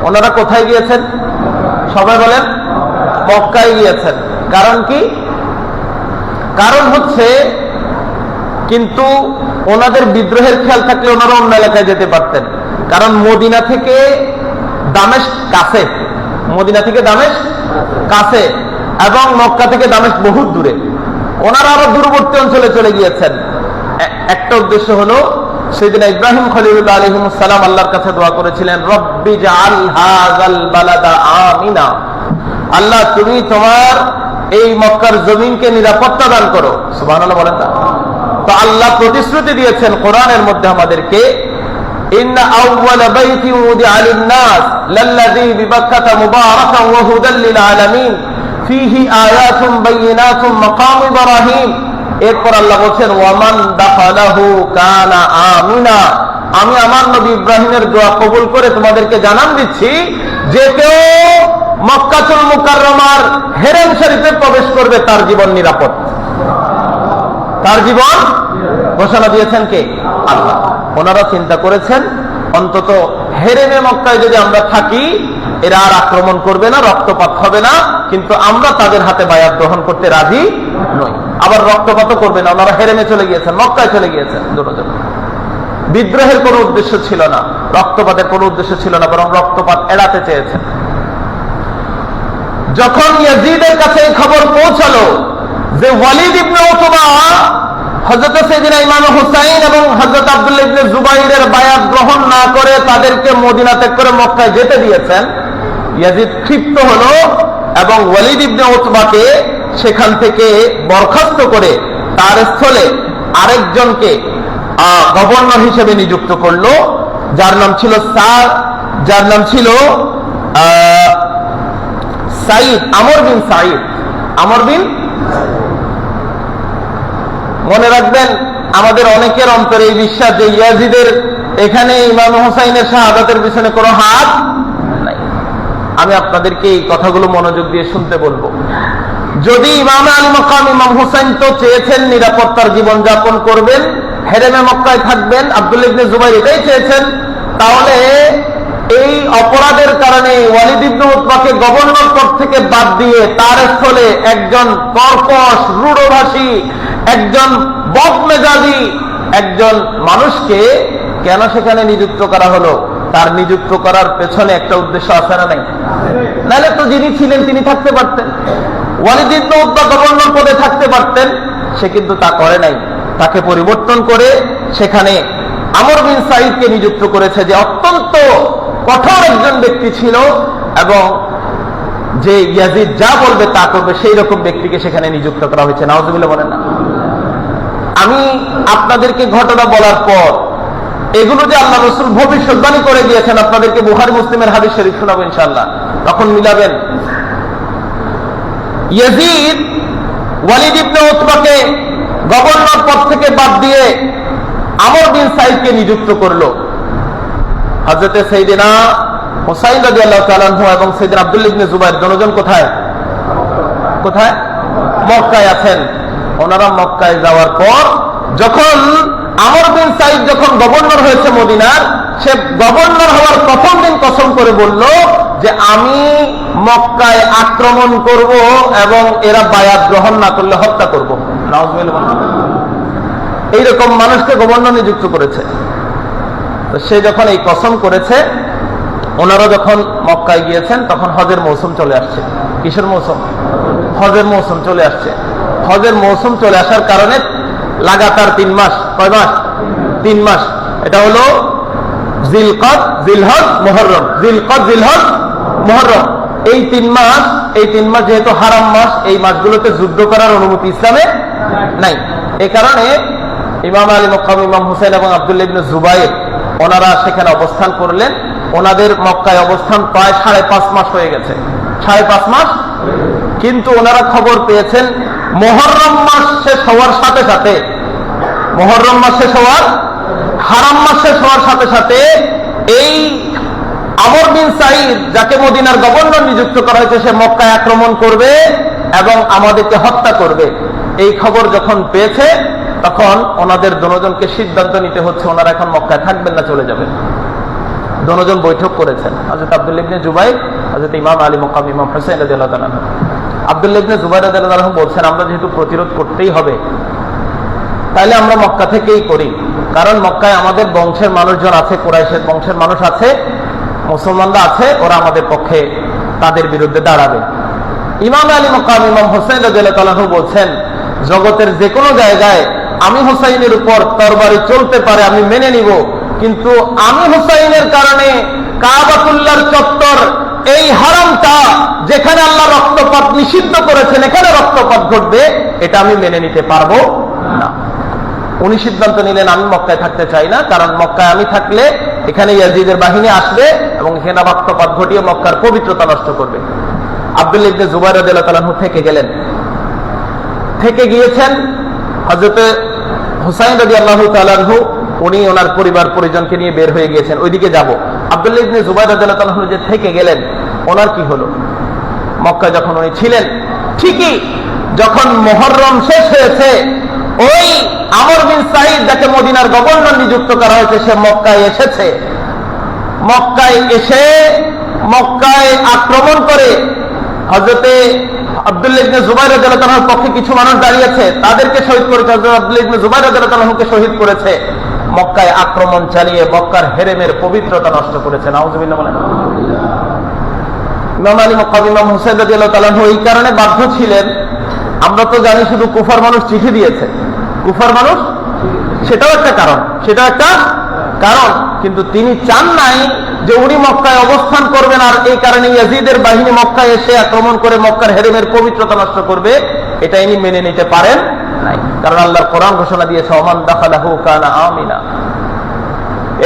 ওনারা কোথায় গিয়েছেন? সবাই বলেন। মক্কায় গিয়েছেন। কারণ কি? কারণ হচ্ছে, কিন্তু ওনাদের বিদ্রোহের খেয়াল থাকলে ওনারা অন্য এলাকায় যেতে পারতেন। কারণ মদিনা থেকে দামেস্ক কাছে, মদিনা থেকে দামেস্ক কাছে, এবং মক্কা থেকে দামেস্ক বহুত দূরে। ওনারা আরো দূরবর্তী অঞ্চলে চলে গিয়েছেন। একটা উদ্দেশ্য হলো, সেদিন ইব্রাহিম খলিলুল্লাহ আলাইহিস সালাম আল্লাহর কাছে দোয়া করেছিলেন, রব্বি জাআল হাযাল বালাদা আমিনা, আল্লাহ তুমি তোমার এই মক্কার জমিনকে নিরাপত্তা দান করো। সুবহানাল্লাহ বলেন না? তো আল্লাহ প্রতিশ্রুতি দিয়েছেন কোরআনের মধ্যে আমাদেরকে, ইন্না আউওয়ালা বাইতিন উদিআ লিন-নাস লাল্লাযী বিবাক্কাতা মুবারাকান ওয়া হুদাল লিল আলামিন ফীহি আয়াতুন বাইয়িনাতুন মাকাম ইব্রাহিম। এরপর আল্লাহ বলেন, ওয়ামান দাখালাহু কানা আমিনা, আমি আমার নবী ইব্রাহিমের দোয়া কবুল করে তোমাদেরকে জানান দিচ্ছি যে কেউ মক্কাতুল মুকাররমার হেরেম শরীফে প্রবেশ করবে তার জীবন নিরাপদ। তার জীবন ঘোষণা দিয়েছেন কে? আল্লাহ। ওনারা চিন্তা করেছেন অন্তত হেরেমে মক্কায় যদি আমরা থাকি এরা আর আক্রমণ করবে না, রক্তপাত হবে না, কিন্তু আমরা তাদের হাতে বায়াত গ্রহণ করতে রাজি নই। আবার রক্তপাতও করবে না। ওনারা হেরেমে চলে গিয়েছেন, মক্কায় চলে গিয়েছেন দুজন। বিদ্রোহের কোনো উদ্দেশ্য ছিল না, রক্তপাতের কোনো উদ্দেশ্য ছিল না, বরং রক্তপাত এড়াতে চেয়েছেন। যখন ইয়াজিদের কাছে এই খবর পৌঁছালো যে ওয়ালিদ ইবনে উতবা হযরত সাইয়েদনা ইমাম হুসাইন এবং হযরত আব্দুল্লাহ ইবনে জুবাইরের বায়াত গ্রহণ না করে তাদেরকে মদিনা ত্যাগ করে মক্কায় যেতে দিয়েছেন, ইয়াজিদ ক্ষিপ্ত হলো এবং ওয়ালিদ ইবনে উতবাকে সেখান থেকে বরখাস্ত করে তার স্থলে আরেকজনকে গভর্নর হিসেবে নিযুক্ত করলো, যার নাম ছিল সাইদ, আমর বিন সাইদ। আমর বিন, মনে রাখবেন, আমাদের অনেকের অন্তরে এই বিশ্বাস যে ইয়াজিদের এখানে ইমাম হুসাইনের শাহাদাতের পিছনে কোনো হাত নাই। আমি আপনাদেরকে এই কথাগুলো মনোযোগ দিয়ে শুনতে বলবো। যদি ইমাম আলী মাকাম ইমাম হুসাইন তো চেয়েছেন নিরাপত্তার জীবন যাপন করবেন, হেরেমে মক্কায় থাকবেন, আব্দুল্লাহ ইবনে জুবাইর এটাই চেয়েছেন, তাহলে এই অপরাধের কারণে ওয়ালিদ ইবনে উতবাকে গভর্নর পদ থেকে বাদ দিয়ে তার স্থলে একজন কর্কশ, রূঢ়ভাষী, একজন বদমেজাজি একজন মানুষকে কেন সেখানে নিযুক্ত করা হলো? তার নিযুক্ত করার পেছনে একটা উদ্দেশ্য আছে না নাই? নাহলে তো যিনি ছিলেন তিনি থাকতে পারতেন, ওয়ালিদ ইবনে উতবা গভর্নর পদে থাকতে পারতেন। সে কিন্তু তা করে নাই। তাকে পরিবর্তন করে সেখানে আমর বিন সাইদকে নিযুক্ত করেছে, যে অত্যন্ত কঠোর একজন ব্যক্তি ছিল এবং যে ইয়াজিদ যা বলবে তা করবে সেই রকম ব্যক্তিকে সেখানে নিযুক্ত করা হয়েছে। নাউজুবিল্লাহ বলেন না? আমি আপনাদেরকে ঘটনা বলার পর এগুলো যে আল্লাহ রাসূল ভবিষ্যৎবাণী করে দিয়েছেন, আপনাদেরকে বুখারী মুসলিমের হাদিস শরীফ শোনাবো ইনশাআল্লাহ, তখন মিলাবেন। ইয়াজিদ ওয়ালিদ ইবনে উতবাকে গভর্নর পদ থেকে বাদ দিয়ে আমর বিন সাইদকে নিযুক্ত করলো। হযরত সাইয়েদনা হুসাইন রাদিয়াল্লাহু তাআলা আনহু এবং সাইয়েদনা আব্দুল্লাহ ইবনে জুবাইর দুজন কোথায়? মক্কায় আছেন। ওনারা মক্কায় যাওয়ার পর যখন আমর বিন সাইদ যখন গভর্নর হয়েছে মদিনার, সে গভর্নর হওয়ার প্রথম দিন কসম করে বলল যে আমি মক্কায় আক্রমণ করব এবং এরা বায়াত গ্রহণ না করলে হত্যা করব। নাউজুবিল্লাহ। এইরকম মানুষকে গভর্নর নিযুক্ত করেছে। তো সে যখন এই কসম করেছে, ওনারা যখন মক্কায় গিয়েছেন তখন হজের মৌসুম চলে আসছে। কিসের মৌসুম? হজের মৌসুম চলে আসছে। হজের মৌসুম চলে আসার কারণে লাগাতার 3 মাস, কয় মাস? 3 মাস। এটা হলো জিলকদ, জিলহজ, মুহররম। জিলকদ, জিলহজ, মুহররম। এই 3 মাস যেহেতু হারাম মাস, এই মাসগুলোতে যুদ্ধ করার অনুমতি ইসলামে নাই। এই কারণে ইমাম আলী মক্কাম, ইমাম হুসাইন এবং আব্দুল্লাহ ইবনে জুবাইর ওনারা সেখানে অবস্থান করলেন। ওনাদের মক্কায় অবস্থান প্রায় 5.5 মাস হয়ে গেছে, 5.5 মাস। কিন্তু ওনারা খবর পেয়েছেন মুহররম মাস শেষ হওয়ার সাথে সাথে, মুহররম মাস শেষ হওয়ার, হারাম মাস শেষ হওয়ার সাথে সাথে এই আমর বিন সাঈদ, যাকে মদিনার গভর্নর নিযুক্ত করা হয়েছে, সে মক্কায় আক্রমণ করবে এবং আমাদেরকে হত্যা করবে। এই খবর যখন পেয়েছে তখন ওনাদের দুজনকে সিদ্ধান্ত নিতে হচ্ছে, ওনারা এখন মক্কায় থাকবেন না, চলে যাবেন। দুজন বৈঠক করেছেন, হযরত আব্দুল্লাহ ইবনে জুবাইর, হযরত ইমাম আলী মক্কাম, ইমাম হুসাইন রাদিয়াল্লাহু তাআলা। আব্দুল্লাহ ইবনে জুবাইর রাদিয়াল্লাহু তাআলা বলছেন, আমরা যেহেতু প্রতিরোধ করতেই হবে, তাহলে আমরা মক্কা থেকেই করি। কারণ মক্কায় আমাদের বংশের মানুষজন আছে, কুরাইশের বংশের মানুষ আছে, মুসলমানরা আছে, ওরা আমাদের পক্ষে তাদের বিরুদ্ধে দাঁড়াবে। ইমাম আলী মক্কাম, ইমাম হুসাইন রাদিয়াল্লাহু তাআলা বলছেন, জগতের যে কোনো জায়গায় আমি হুসাইনের উপর তরবারি চলতে পারে, আমি মেনে নিব, কিন্তু আমি হুসাইনের কারণে কাবাতুল্লাহর চত্বর, এই হারামটা যেখানে আল্লাহ রক্তপাত নিষিদ্ধ করেছেন, এখানে রক্তপাত ঘটবে, এটা আমি মেনে নিতে পারবো না। উনি সিদ্ধান্ত নিলেন, আমি মক্কায় থাকতে চাই না, কারণ মক্কায় আমি থাকলে এখানে ইয়াজিদের বাহিনী আসবে এবং এখানে রক্তপাত ঘটিয়ে মক্কার পবিত্রতা নষ্ট করবে। আব্দুল্লাহ ইবনে জুবাইর রাদিয়াল্লাহু তাআলা থেকে গেলেন। থেকে গিয়েছেন হযরত হুসাইন রাদিয়াল্লাহু তাআলা, উনি ওনার পরিবার পরিজনকে নিয়ে বের হয়ে গিয়েছেন, ওইদিকে যাব। আব্দুল্লাহ ইবনে জুবাইর রাদিয়াল্লাহু তাআলা যে থেকে গেলেন, ওনার কি হলো? মক্কায় যখন উনি ছিলেন, ঠিকই যখন মুহররম শেষ হয়েছে, ওই আমর বিন সাঈদ, যাকে মদিনার গভর্নর নিযুক্ত করা হয়েছে, সে মক্কায় এসেছে। মক্কায় এসে মক্কায় আক্রমণ করে হযরতে আব্দুল্লাহ ইবনে জুবাইর রাদিয়াল্লাহু তাআলার পক্ষে কিছু মানুষ দাঁড়িয়েছে, তাদেরকে শহীদ করেছে। হযরত আব্দুল্লাহ ইবনে জুবাইর রাদিয়াল্লাহু তাআলাকে শহীদ করেছে। মক্কায় আক্রমণ চালিয়ে মক্কার হেরেমের পবিত্রতা নষ্ট করেছে। নাউযুবিল্লাহ বলেন। ইমাম আলী মক্কাম, ইমাম হুসাইন রাদিয়াল্লাহু তাআলা এই কারণে বাধ্য ছিলেন। আমরা তো জানি শুধু কুফার মানুষ চিঠি দিয়েছে, কুফার মানুষ, সেটাও একটা কারণ, সেটাও একটা কারণ, কিন্তু তিনি চান নাই যে উনি মক্কায় অবস্থান করবেন আর এই কারণে ইয়াজিদের বাহিনী মক্কায় এসে আক্রমণ করে মক্কার হেরেমের পবিত্রতা নষ্ট করবে, এটা ইনি মেনে নিতে পারেন নাই। কারণ আল্লাহর কোরআন ঘোষণা দিয়েছে, ওমান দাখালাহু কানা আমিনা।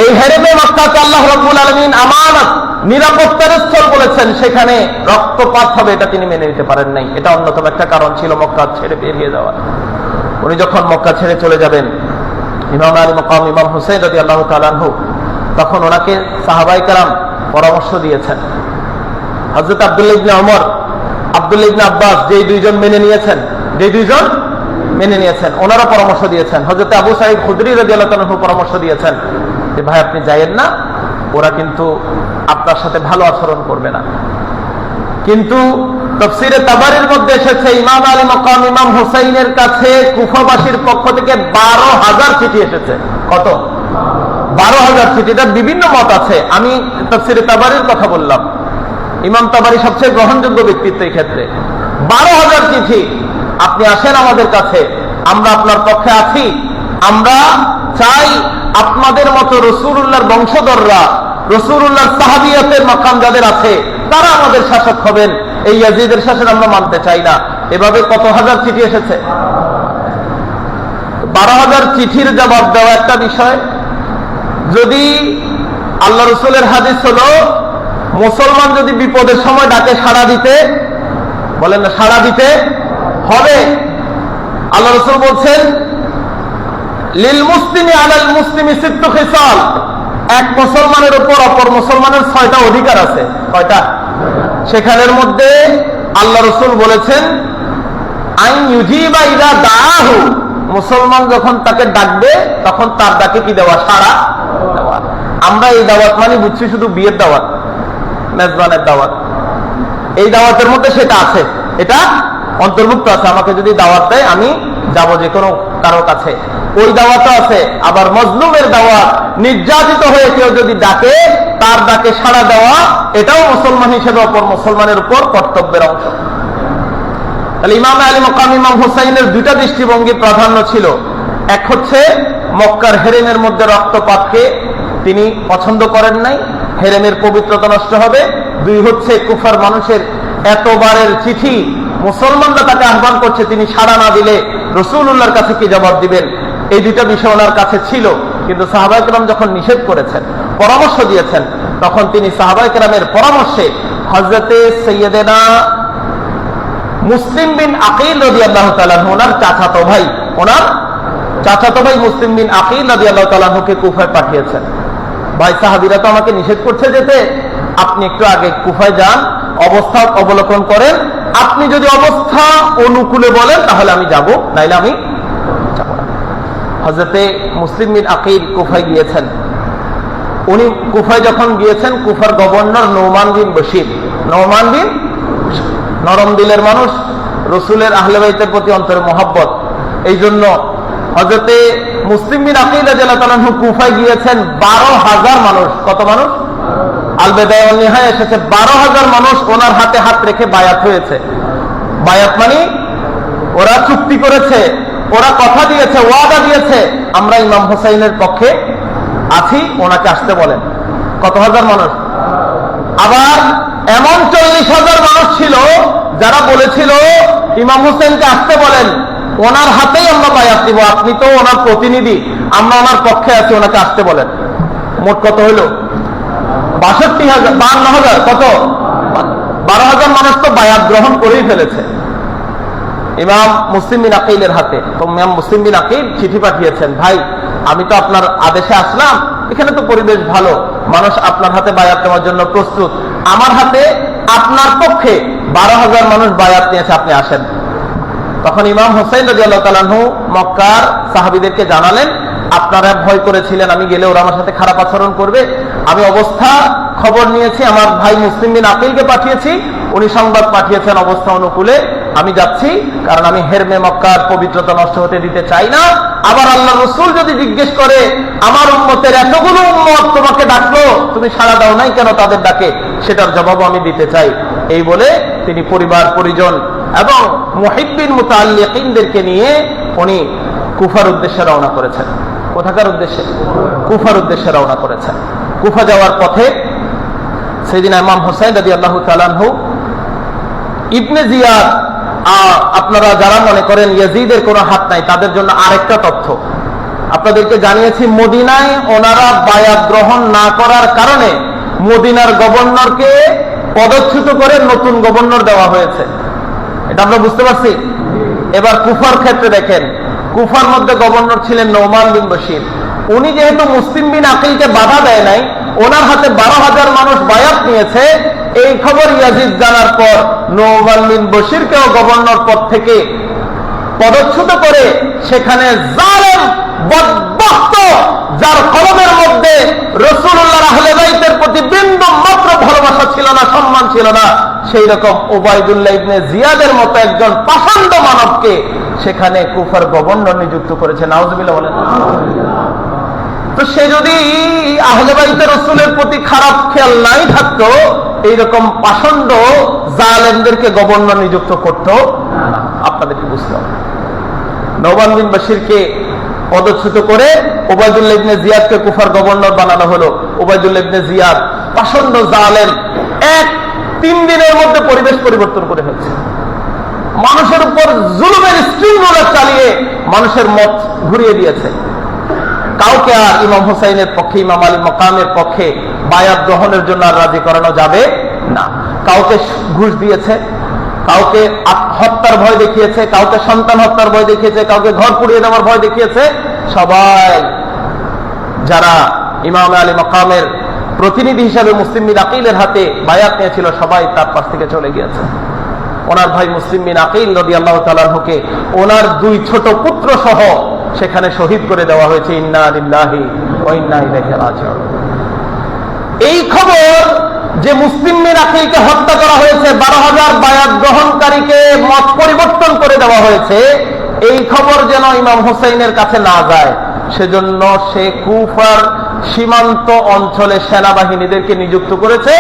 এই হেরেমে মক্কাকে আল্লাহ রাব্বুল আলামিন আমানত, নিরাপত্তার স্থল বলেছেন, সেখানে রক্তপাত হবে, এটা তিনি মেনে নিতে পারেন নাই। এটা অন্যতম একটা কারণ ছিল মক্কা ছেড়ে বেরিয়ে যাওয়া। উনি যখন মক্কা ছেড়ে চলে যাবেন, ইমাম আলী মক্কাম, ইমাম হুসাইন রাদিয়াল্লাহু তাআলা আনহু, তখন ওনাকে সাহাবায়ে কেরাম পরামর্শ দিয়েছেন। হযরত আব্দুল্লাহ ইবনে ওমর, আব্দুল্লাহ ইবনে আব্বাস, যে দুইজন মেনে নিয়েছেন, ওনারা পরামর্শ দিয়েছেন। হযরত আবু সাঈদ খুদরি রাদিয়াল্লাহু তাআলা আনহু পরামর্শ দিয়েছেন যে ভাই, আপনি যায়েন না, ওরা কিন্তু আপনার সাথে ভালো আচরণ করবে না। কিন্তু তাফসীরে তাবারির মধ্যে এসেছে, ইমাম আলী মক্কাম, ইমাম হুসাইনের কাছে কুফাবাসীর পক্ষ থেকে 12,000 চিঠি এসেছে। কত? 12,000 চিঠি। এটার বিভিন্ন মত আছে, আমি তাফসীরে তাবারির কথা বললাম। ইমাম তাবারি সবচেয়ে গ্রহণযোগ্য ব্যক্তিত্ব এই ক্ষেত্রে। 12,000 চিঠি, আপনি আসেন আমাদের কাছে, আমরা আপনার পক্ষে আছি, আমরা চাই আপনাদের মতো রাসূলুল্লাহর বংশধররা, রাসূলুল্লাহর সাহাবিয়াতের মাকাম যাদের আছে, তারা আমাদের শাসক হবেন, এই ইয়াজিদের শাসন আমরা মানতে চাই না। এভাবে কত হাজার চিঠি এসেছে? 12,000 চিঠির জবাব দেওয়া একটা বিষয়। যদি আল্লাহ রাসূলের হাদিস হলো, মুসলমান যদি বিপদের সময় ডাকে সাড়া দিতে, বলেন না, সাড়া দিতে হবে। আল্লাহ রাসূল বলছেন, লিল মুসলিমি আলাল মুসলিমি সিত্তু খিসাল, এক মুসলমানের উপর অপর মুসলমানের 6টা অধিকার আছে। কয়টা? সেখানের মধ্যে আল্লাহ রাসূল বলেছেন, আইন ইউজিবা ইদা দাআহু, মুসলমান যখন তাকে ডাকবে তখন তার ডাকে কি দেওয়া? সাড়া দেওয়া। আমরা এই দাওয়াত মানে বুঝছি শুধু বিয়ের দাওয়াত, মেজবানের দাওয়াত। এই দাওয়াতের মধ্যে সেটা আছে, এটা অন্তর্ভুক্ত আছে। আমাকে যদি দাওয়াত দেয় আমি যাব যে কোনো কারো কাছে, ওই দাওয়াতও আছে। আবার মজলুমের দাওয়াত, নির্যাতিত হয়ে কেউ যদি ডাকে, তার ডাকে সাড়া দেওয়া, এটাও মুসলমান হিসেবে অপর মুসলমানের উপর কর্তব্যের অংশ। তাহলে ইমাম আলী মক্কাম, ইমাম হুসাইনের 2টা দৃষ্টিভঙ্গি প্রাধান্য ছিল। এক হচ্ছে মক্কার হেরেমের মধ্যে রক্তপাতকে তিনি পছন্দ করেন নাই, হেরেমের পবিত্রতা নষ্ট হবে। দুই হচ্ছে কুফার মানুষের এতবারের চিঠি, মুসলমানরা তাকে আহ্বান করছে, তিনি সাড়া না দিলে রাসূলুল্লাহর কাছে কি জবাব দিবেন। এই দুইটা বিষয় ওনার কাছে ছিল, কিন্তু সাহাবায়ে কেরাম যখন নিষেধ করেছেন, পরামর্শ দিয়েছেন, তখন তিনি সাহাবায়ে কেরামের পরামর্শে হযরতে সাইয়্যিদানা মুসলিম বিন আকিল রাদিয়াল্লাহু তাআলা ওনার চাচাতো ভাই মুসলিম বিন আকিল রাদিয়াল্লাহু তাআলা কে কুফায় পাঠিয়েছেন। ভাই সাহাবীরা তো আমাকে নিষেধ করছে যেতে, আপনি একটু আগে কুফায় যান, অবস্থা অবলোকন করেন, আপনি যদি অবস্থা অনুকূলে বলেন তাহলে আমি যাব, নাইলে আমি যাব না। হযরতে মুসলিম বিন আকিল কুফায় গিয়েছেন। উনি কুফায় যখন গিয়েছেন, কুফার গভর্নর নোমান বিন বশির, নরম দিলের মানুষ, রসুলের আহলে বাইতের প্রতি অন্তরে মহব্বত, এই জন্য হযরতে মুসলিম বিন আকিল রাদিয়াল্লাহু তাআলা কুফায় গিয়েছেন। 12,000 মানুষ, কত মানুষ? আল বিদায়া ওয়ান নিহায়া এসেছে, 12,000 মানুষ ওনার হাতে হাত রেখে বায়াত হয়েছে। বায়াত মানে ওরা চুক্তি করেছে, ওরা কথা দিয়েছে, ওয়াদা দিয়েছে, আমরা ইমাম হুসাইনের পক্ষে আছি, ওনাকে আসতে বলেন। কত হাজার মানুষ? আবার এমন 40,000 মানুষ ছিল যারা বলেছিল ইমাম হুসেনকে আসতে বলেন, ওনার হাতেই আমরা বায়াত দিব, আপনি তো ওনার প্রতিনিধি, আমরা ওনার পক্ষে আছি, ওনাকে আসতে বলেন। মোট কত হলো? 62,000, 52,000, কত? 12,000 মানুষ তো বায়াত গ্রহণ করেই ফেলেছে ইমাম মুসলিম বিন আকিলের হাতে। তো ইমাম মুসলিম বিন আকিল চিঠি পাঠিয়েছেন, ভাই আমি তো আপনার আদেশে আসলাম, এখানে তো পরিবেশ ভালো, মানুষ আপনার হাতে বায়াত নেওয়ার জন্য প্রস্তুত, আমার হাতে আপনার পক্ষে 12,000 মানুষ বায়াত নিয়েছে, আপনি আসেন। তখন ইমাম হুসাইন রাদিয়াল্লাহু তাআলা আনহু মক্কার সাহাবীদেরকে জানালেন, আপনারা ভয় করেছিলেন আমি গেলে ওরা আমার সাথে খারাপ আচরণ করবে, আমি অবস্থা খবর নিয়েছি, আমার ভাই মুসলিম বিন আকিলকে পাঠিয়েছি, উনি সংবাদ পাঠিয়েছেন অবস্থা অনুকূলে, আমি যাচ্ছি, কারণ আমি হেরমে মক্কার পবিত্রতা নষ্ট হতে দিতে চাই না। আবার আল্লাহ রাসূল যদি জিজ্ঞেস করে, আমার উম্মতের এতগুলো উম্মত তোমাকে ডাকলো, তুমি সাড়া দাও নাই কেন তাদের ডাকে, সেটার জবাব আমি দিতে চাই। এই বলে তিনি পরিবার পরিজন এবং মুহিব্বিন মুতাআল্লিকিনদেরকে নিয়ে উনি কুফার উদ্দেশ্যে রওনা করেছেন। কোথাকার উদ্দেশ্যে? কুফার উদ্দেশ্যে রওনা করেছেন। কুফা যাওয়ার পথে সেদিন ইমাম হুসাইন রাদিয়াল্লাহু তাআলা আনহু ইবনে জিয়াদ, আপনারা যারা মনে করেন ইয়াজিদের কোনো হাত নাই, তাদের জন্য আরেকটা তথ্য আপনাদেরকে জানিয়েছি। মদিনায় ওনারা বায়াত গ্রহণ না করার কারণে মদিনার গভর্নরকে পদচ্যুত করে নতুন গভর্নর দেওয়া হয়েছে, এটা আমরা বুঝতে পারছি। এবার কুফার ক্ষেত্রে দেখেন, কুফার মধ্যে গভর্নর ছিলেন নোমান বিন বশির। উনি যেহেতু মুসলিম বিন আকিলকে বাধা দেয় নাই, ওনার হাতে 12,000 মানুষ বায়াত নিয়েছে, এই খবর ইয়াজিদ জানার পর নোমান বিন বশিরকেও গভর্নর পদ থেকে পদচ্যুত করে সেখানে জালেম বদবক্ত, যার কলমের মধ্যে রাসূলুল্লাহর আহলে বাইতের প্রতি বিন্দু মাত্র ভালোবাসা ছিল না, সম্মান ছিল না, সেই রকম উবাইদুল্লাহ ইবনে জিয়াদের মতো একজন পাষণ্ড মানবকে সেখানে কুফার গভর্নর নিযুক্ত করেছে। নাউজুবিল্লাহ বলেন। তো সে যদি আহলে বাইতের রাসূলের প্রতি খারাপ খেয়াল নাই থাকতো, এইরকম পাষণ্ড জালেমদেরকে গভর্নর নিযুক্ত করত না। আপনাদেরকে বুঝতে হবে, নোমান বিন বশিরকে পদচ্যুত করে উবাইদুল্লাহ ইবনে জিয়াদকে কুফার গভর্নর বানানো হলো। উবাইদুল্লাহ ইবনে জিয়াদ পাষণ্ড জালেম, 3 দিনের মধ্যে পরিবেশ পরিবর্তন করে ফেলছে, মানুষের উপর জুলুমের স্ট্রিং রোলার চালিয়ে মানুষের মত ঘুরিয়ে দিয়েছে। কাউকে আর ইমাম হুসাইনের পক্ষে, ইমাম আলী মাকামের পক্ষে বায়াত গ্রহণের জন্য আর রাজি করানো যাবে না। কাউকে ঘুষ দিয়েছে, কাউকে হত্যার ভয় দেখিয়েছে, কাউকে সন্তান হত্যার ভয় দেখিয়েছে, কাউকে ঘর পুড়িয়ে দেওয়ার ভয় দেখিয়েছে। সবাই যারা ইমাম আলী মাকামের প্রতিনিধি হিসাবে মুসলিম বিন আকিলের হাতে বায়াত নিয়েছিল, সবাই তার পাশ থেকে চলে গিয়েছে। ওনার ভাই মুসলিম বিন আকিল রাদিয়াল্লাহু তাআলা আনহুকে ওনার 2 ছোট পুত্র সহ সেখানে শহীদ করে দেওয়া হয়েছে। ইন্না লিল্লাহি ওয়া ইন্না ইলাইহি রাজিউন। এই খবর যে মুসলিম বিন আকিলকে হত্যা করা হয়েছে, 12,000 বায়াত গ্রহণকারীকে মত পরিবর্তন করে দেওয়া হয়েছে, এই খবর যেন ইমাম হুসাইনের কাছে না যায়, সেজন্য সে কুফার সীমান্ত অঞ্চলে সেনাবাহিনীদেরকে নিযুক্ত করেছে।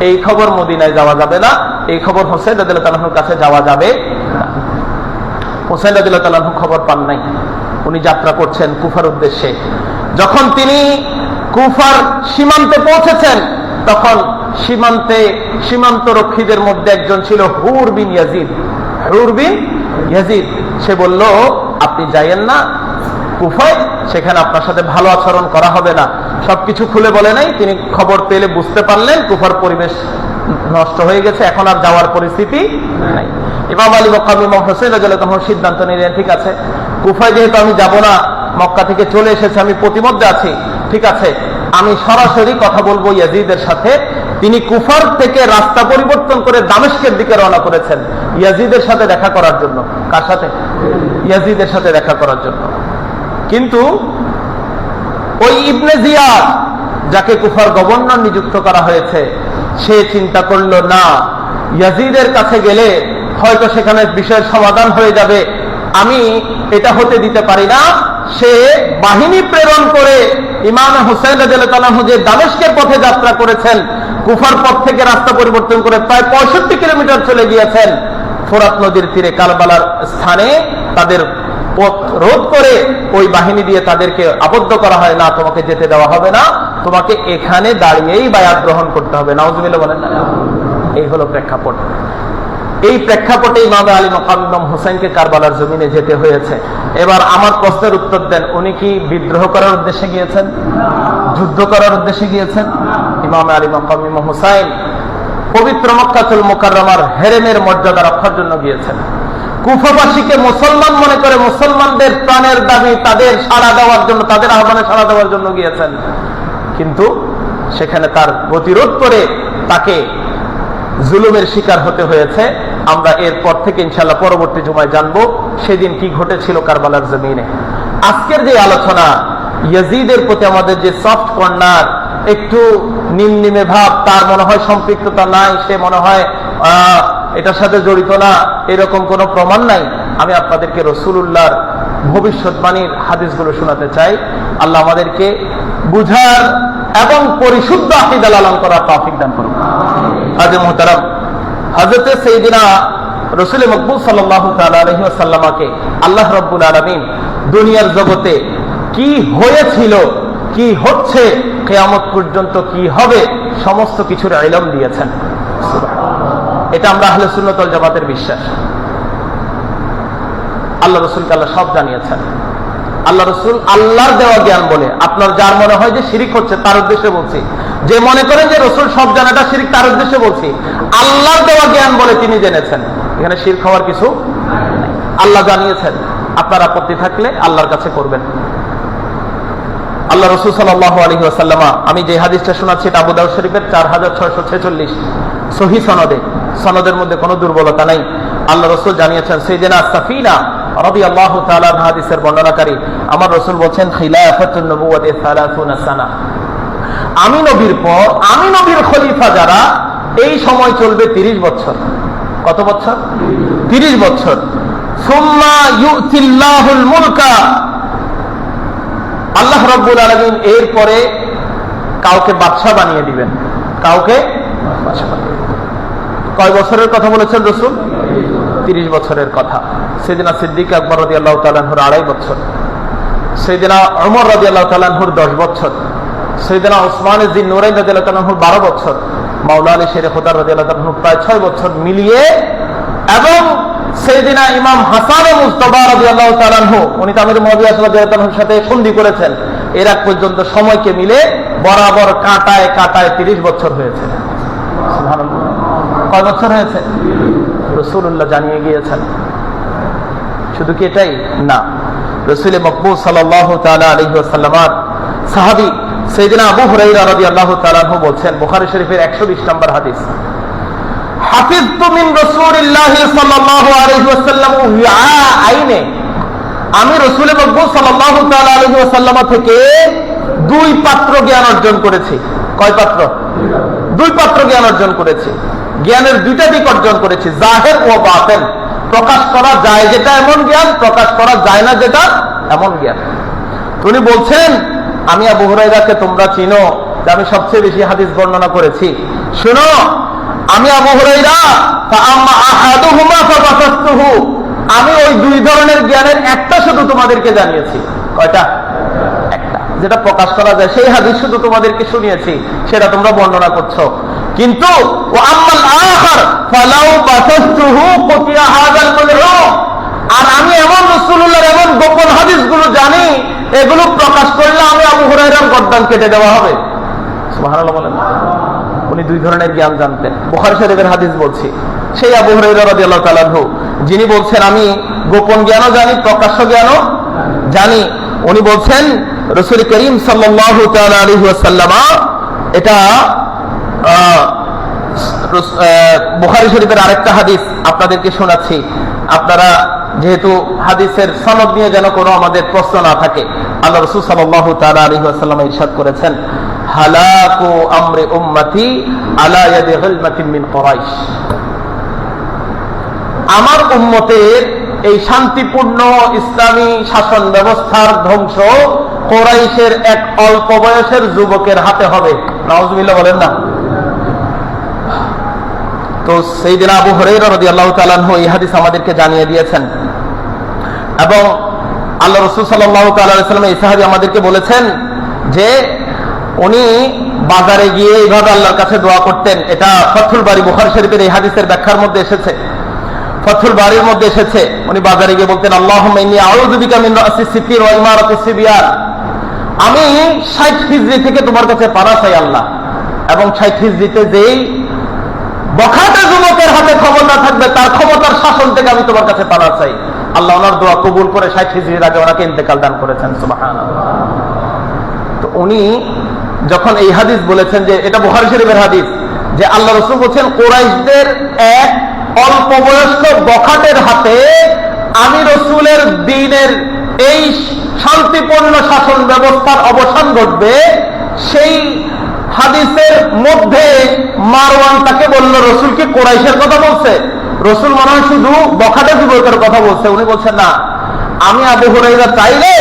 এই খবর মদিনায় যাওয়া যাবে না, এই খবর হুসাইন রাদিয়াল্লাহু তাআলা আনহুর কাছে যাওয়া যাবে না। হুসাইন রাদিয়াল্লাহু তাআলা আনহু খবর পান নাই, উনি যাত্রা করছেন কুফার উদ্দেশ্যে। যখন তিনি কুফার সীমান্তে পৌঁছেছেন, তখন সীমান্ত রক্ষীদের মধ্যে একজন ছিল হুর বিন ইয়াজিদ। হুর বিন ইয়াজিদ সে বলল, আপনি যাইয়েন না কুফায়, সেখানে আপনার সাথে ভালো আচরণ করা হবে না। সবকিছু খুলে বলে নাই, তিনি খবর পেলে বুঝতে পারলেন কুফার পরিবেশ নষ্ট হয়ে গেছে, এখন আর যাওয়ার পরিস্থিতি নাই। ইমাম আলী মাকাম ইমাম হোসেন রাদিয়াল্লাহু তাআলা সিদ্ধান্ত নিলেন, ঠিক আছে কুফায় যেহেতু আমি যাব না, মক্কা থেকে চলে এসেছে, আমি প্রতিমধ্যে আছি, ঠিক আছে আমি সরাসরি কথা বলবো ইয়াজিদের সাথে। তিনি কুফার থেকে রাস্তা পরিবর্তন করে দামেস্কের দিকে রওনা করেছেন ইয়াজিদের সাথে দেখা করার জন্য। কার সাথে? ইয়াজিদের সাথে দেখা করার জন্য। কিন্তু ওই ইবনে জিয়াদ, যাকে কুফার গভর্নর নিযুক্ত করা হয়েছে, সে চিন্তা করল, না ইয়াজিদের কাছে গেলে হয়তো সেখানে বিষয়ের সমাধান হয়ে যাবে, আমি এটা হতে দিতে পারি না। সে বাহিনী প্রেরণ করে ইমাম হুসাইন রাদিয়াল্লাহু তাআলা যে দামেস্কের পথে যাত্রা করেছেন, কুফার পথ থেকে রাস্তা পরিবর্তন করে প্রায় 65 কিলোমিটার চলে গিয়েছেন। ফোরাত নদীর তীরে কারবালার স্থানে তাদের পথ রোধ করে ওই বাহিনী দিয়ে তাদেরকে আবদ্ধ করা হয়, না তোমাকে যেতে দেওয়া হবে না, তোমাকে এখানে দাঁড়িয়েই বায়াত গ্রহণ করতে হবে। নাউজুবিল্লাহ বলেন না। এই হলো প্রেক্ষাপট। এই প্রেক্ষাপটে ইমাম আলী মাকাম ইমাম হোসেনকে কারবালার জমিনে যেতে হয়েছে। এবার আমার প্রশ্নের উত্তর দেন, উনি কি বিদ্রোহ করার উদ্দেশ্যে গিয়েছেন? যুদ্ধ করার উদ্দেশ্যে গিয়েছেন? ইমাম আলী মাকাম ইমাম হোসেন পবিত্র মক্কাতুল মুকাররমার হেরেমের মর্যাদা রক্ষার জন্য গিয়েছেন। কুফাবাসীকে মুসলমান মনে করে মুসলমানদের প্রাণের দাবি তাদের সাড়া দেওয়ার জন্য, তাদের আহ্বানে সাড়া দেওয়ার জন্য গিয়েছেন। কিন্তু সেখানে তার প্রতিরোধ করে তাকে জুলুমের শিকার হতে হয়েছে। আমরা এরপর থেকে ইনশাআল্লাহ পরবর্তী জুমায় জানবো সেদিন কি ঘটেছিল কারবালার জমিনে। আজকের যে আলোচনা, ইয়াজিদের প্রতি আমাদের যে সফট কর্নার, একটু নিম্নে ভাব, তার মনে হয় সম্পৃক্ততা নাই, সে মনে হয় এটার সাথে জড়িত না, এরকম কোনো প্রমাণ নাই। আমি আপনাদেরকে রাসূলুল্লাহর ভবিষ্যৎবাণীর হাদিসগুলো শোনাতে চাই। আল্লাহ আমাদেরকে বুঝার এবং পরিশুদ্ধ আকীদা লালন করার তৌফিক দান করুন। আজ মুহতারাম, হযরত সাইয়্যিদিনা রাসূল মকবুল সাল্লাল্লাহু তাআলা আলাইহি ওয়াসাল্লামকে আল্লাহ রাব্বুল আলামিন দুনিয়ার জগতে কি হয়েছিল, কি হচ্ছে, কিয়ামত পর্যন্ত কি হবে, সমস্ত কিছুর ইলম দিয়েছেন। সুবহানাল্লাহ। এটা আমরা আহলে সুন্নাত ওয়াল জামাতের বিশ্বাস। আল্লাহ রাসূলকে আল্লাহ সব জানিয়েছেন। আল্লাহ রাসূল আল্লাহর দেওয়া জ্ঞান বলে, আপনার যার মনে হয় যে শিরিক হচ্ছে তার উদ্দেশ্যে বলছি, যে মনে করেন যে রাসূল সব জানাটা শিরিক তার উদ্দেশ্যে বলছি, আল্লাহর দেওয়া জ্ঞান বলে তিনি জেনেছেন, এখানে শিরক হওয়ার কিছু নাই। আল্লাহ জানিয়েছেন, আপনার আপত্তি থাকলে আল্লাহর কাছে করবেন। আল্লাহ রাসূল সাল্লাল্লাহু আলাইহি ওয়াসাল্লাম, আমি যে হাদিসটা শোনাচ্ছি এটা আবু দাউদ শরীফের 4646 সহিহ সনদের মধ্যে কোনো দুর্বলতা নাই। আল্লাহ রাসূল জানিয়েছেন, সাইয়্যিদানা সাফিনা রাদিয়াল্লাহু তাআলা আনহা হাদিসের বর্ণনাকারী, আমার রাসূল বলেন, খিলাফাতুন নবুওয়াতি 30 সানা, আমি নবীর পর আমি নবীর খলিফা যারা, এই সময় চলবে 30 বছর। কত বছর? 30 বছর। সুম্মা ইউতিল্লাহুল মুলকা, আল্লাহ রাব্বুল আলামিন এরপরে কাউকে বাদশা বানিয়ে দিবেন, কাউকে বাদশা বানিয়ে দিবেন। কয় বছরের কথা বলেছেন রাসূল? 30 বছরের কথা। সাইয়েদিনা সিদ্দিক আকবর রাদিয়াল্লাহু তাআলা আনহুর 2.5 বছর, সাইয়েদিনা ওমর রাদিয়াল্লাহু তাআলা আনহুর 10 বছর, সাইয়েদিনা উসমান ইবনে নুরাইন রাদিয়াল্লাহু তাআলা আনহুর 12 বছর, মাওলানা আলী শেরে খুদা রাদিয়াল্লাহু তাআলা আনহুর প্রায় 6 বছর মিলিয়ে, এবং সাইয়েদিনা ইমাম হাসান মুজতবা রাদিয়াল্লাহু তাআলা আনহু, উনি তামির মুআবিয়া রাদিয়াল্লাহু তাআলার সাথে সন্ধি করেছেন, এর আগ পর্যন্ত সময়কে মিলে বরাবর কাটায় কাটায় 30 বছর হয়েছে। সুবহানাল্লাহ। কয় বছর হয়েছে? রাসূলুল্লাহ জানিয়ে গিয়েছেন। শুধু কি এটাই না, রাসূল মকবুল সাল্লাল্লাহু তাআলা আলাইহি ওয়াসাল্লামের সাহাবী সাইয়েদিনা আবু হুরায়রা রাদিয়াল্লাহু তাআলা আনহু বলছেন, বুখারী শরীফের 120 নম্বর হাদিস, হাফিজতু মিন রাসূলিল্লাহি সাল্লাল্লাহু আলাইহি ওয়াসাল্লাম আইনে, আমি রাসূল মকবুল সাল্লাল্লাহু তাআলা আলাইহি ওয়াসাল্লাম থেকে 2 পাত্র জ্ঞান অর্জন করেছি। কয় পাত্র? 2 পাত্র জ্ঞান অর্জন করেছি। জ্ঞানের 2টা দিক অর্জন করেছি, জাহির ও বাতিন। প্রকাশ করা যায় যেটা এমন জ্ঞান, প্রকাশ করা যায় না যেটা এমন জ্ঞান। উনি বলছেন, আমি আবু হুরায়রাকে তোমরা চিনো, যে আমি সবচেয়ে বেশি হাদিস বর্ণনা করেছি। শুনো, আমি আবু হুরায়রা, ফাআম্মা আহাদুহুমা ফাবাসাতুহু, আমি ওই 2 ধরনের জ্ঞানের একটা শুধু তোমাদেরকে জানিয়েছি। কয়টা? একটা। যেটা প্রকাশ করা যায় সেই হাদিস শুধু তোমাদেরকে শুনিয়েছি, সেটা তোমরা বর্ণনা করছো। কিন্তু আর আমি এমন রাসূলুল্লাহর এমন গোপন হাদিসগুলো জানি, এগুলো প্রকাশ করলে আমি আবু হুরায়রার গর্দান কেটে দেওয়া হবে। সুবহানাল্লাহ বলেন। উনি দুই ধরনের জ্ঞান জানতেন। বুখারী শরীফের হাদিস বলছি, সেই আবু হুরায়রা রাদিয়াল্লাহু তাআলা আনহু যিনি বলছেন আমি গোপন জ্ঞানও জানি, প্রকাশ্য জ্ঞানও জানি। উনি বলছেন রাসূল করিম সাল্লাল্লাহু তাআলা আলাইহি ওয়াসাল্লাম, এটা বুখারী শরীফের আরেকটা হাদিস আপনাদেরকে শোনাচ্ছি, আপনারা যেহেতু হাদিসের সনদ নিয়ে যেন কোনো আমাদের প্রশ্ন না থাকে। আল্লাহ রাসূল সাল্লাল্লাহু তাআলা আলাইহি ওয়াসাল্লাম ইরশাদ করেছেন, হালাকু আমরি উম্মতি আলা ইয়াদি গলমাতিন মিন কুরাইশ। আমার উম্মতের এই শান্তিপূর্ণ ইসলামী শাসন ব্যবস্থার ধ্বংস কুরাইশের এক অল্প বয়সের যুবকের হাতে হবে। নাউজুবিল্লাহ বলেন না। তো সাইয়েদনা আবু হুরায়রা রাদিয়াল্লাহু তাআলা আনহু এই হাদিস আমাদেরকে জানিয়ে দিয়েছেন, এবং আল্লাহ রাসূল সাল্লাল্লাহু তাআলা আলাইহি ওয়াসাল্লাম এই সাহাবী আমাদেরকে বলেছেন যে উনি বাজারে গিয়ে এইভাবে আল্লাহর কাছে দোয়া করতেন। এটা ফাথুল বারী বুখারী শরীফের এই হাদিসের ব্যাখ্যার মধ্যে এসেছে, ফাথুল বারীর মধ্যে এসেছে। উনি বাজারে গিয়ে বলতেন, আল্লাহুম্মা ইন্নী আউযু বিকা মিন রাসি সিফির ওয়া ইমারাতিস সিবিয়ান। আমি 60 হিজরি থেকে তোমার কাছে পানা চাই আল্লাহ, এবং 60 হিজরিতে যেই বখাটে যুবকের হাতে ক্ষমতা থাকবে তার ক্ষমতার শাসন থেকে আমি তোমার কাছে পানা চাই। আল্লাহ ওনার দোয়া কবুল করে 60 হিজরির আগে ওনাকে ইন্তেকাল দান করেছেন। সুবহানাল্লাহ। তো উনি যখন এই হাদিস বলেছেন, যে এটা বুখারী শরীফের হাদিস, যে আল্লাহ রাসূল বলেছেন কুরাইশদের এক অল্প বয়স্ক বখাটের হাতে আমি রাসূলের দ্বীনের এই শান্তিপূর্ণ শাসন ব্যবস্থার অবসান ঘটবে। সেই হাদিসের মধ্যে মারওয়ান তাকে বলল, রাসূল কি কুরাইশের কথা বলছে? রাসূল মনে হয় শুধু বখাটে যুবকের কথা বলছে। উনি বলছেন না, আমি আবু হুরায়রা চাইলে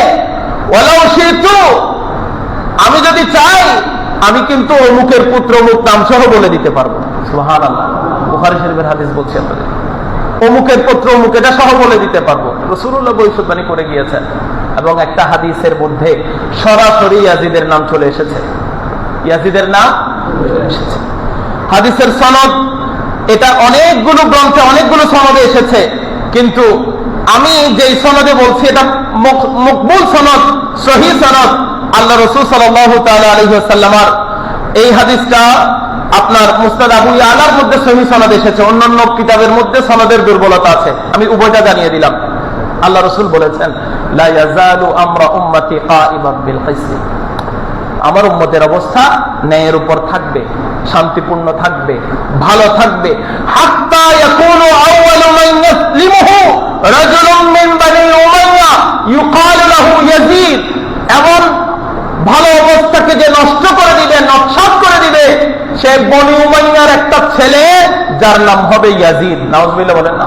ওয়ালাউ শিতু, আমি যদি চাই আমি কিন্তু অমুকের পুত্র অমুক নাম সহ বলে দিতে পারবো। সুবহানাল্লাহ। বুখারী শরীফের হাদিস বলছে আপনাদের, অমুকের পুত্র অমুক এটা সহ বলে দিতে পারবো। রাসূলুল্লাহ ভবিষ্যদ্বাণী করে গিয়েছেন, এবং একটা হাদিসের মধ্যে সরাসরি ইয়াজিদের নাম চলে এসেছে। ইয়াজিদের নাম এসেছে। হাদিসের সনদ এটা অনেকগুলো গ্রন্থে অনেকগুলো সনদে এসেছে, কিন্তু আমি যেই সনদে বলছি এটা মকবুল সনদ, সহিহ সনদ। আল্লাহ রাসূল সাল্লাল্লাহু তাআলা আলাইহি ওয়াসাল্লামের এই হাদিসটা আপনার মুসনাদ আবু ইয়ালার মধ্যে সহিহ সনদ এসেছে, অন্যান্য কিতাবের মধ্যে সনদের দুর্বলতা আছে। আমি উভয়টা জানিয়ে দিলাম। আল্লাহ রাসূল বলেছেন, লা ইয়াজালু আমরা উম্মতি কাইমান বিল কিসত। আমার উম্মতের অবস্থা ন্যায়ের উপর থাকবে, শান্তিপূর্ণ থাকবে, ভালো থাকবে। হাত্তা ইয়াকুনু আউয়ালু মান ইয়াসলিমুহু রাজুলুম মিন বানি উমাইয়া ইউকালু লাহু ইয়াজিদ। এমন ভালো অবস্থাকে যে নষ্ট করে দিবে, নকশাত করে দিবে, সে বনি উমাইয়ার একটা ছেলে যার নাম হবে ইয়াজিদ। নাউজুবিল্লাহ বলেন না।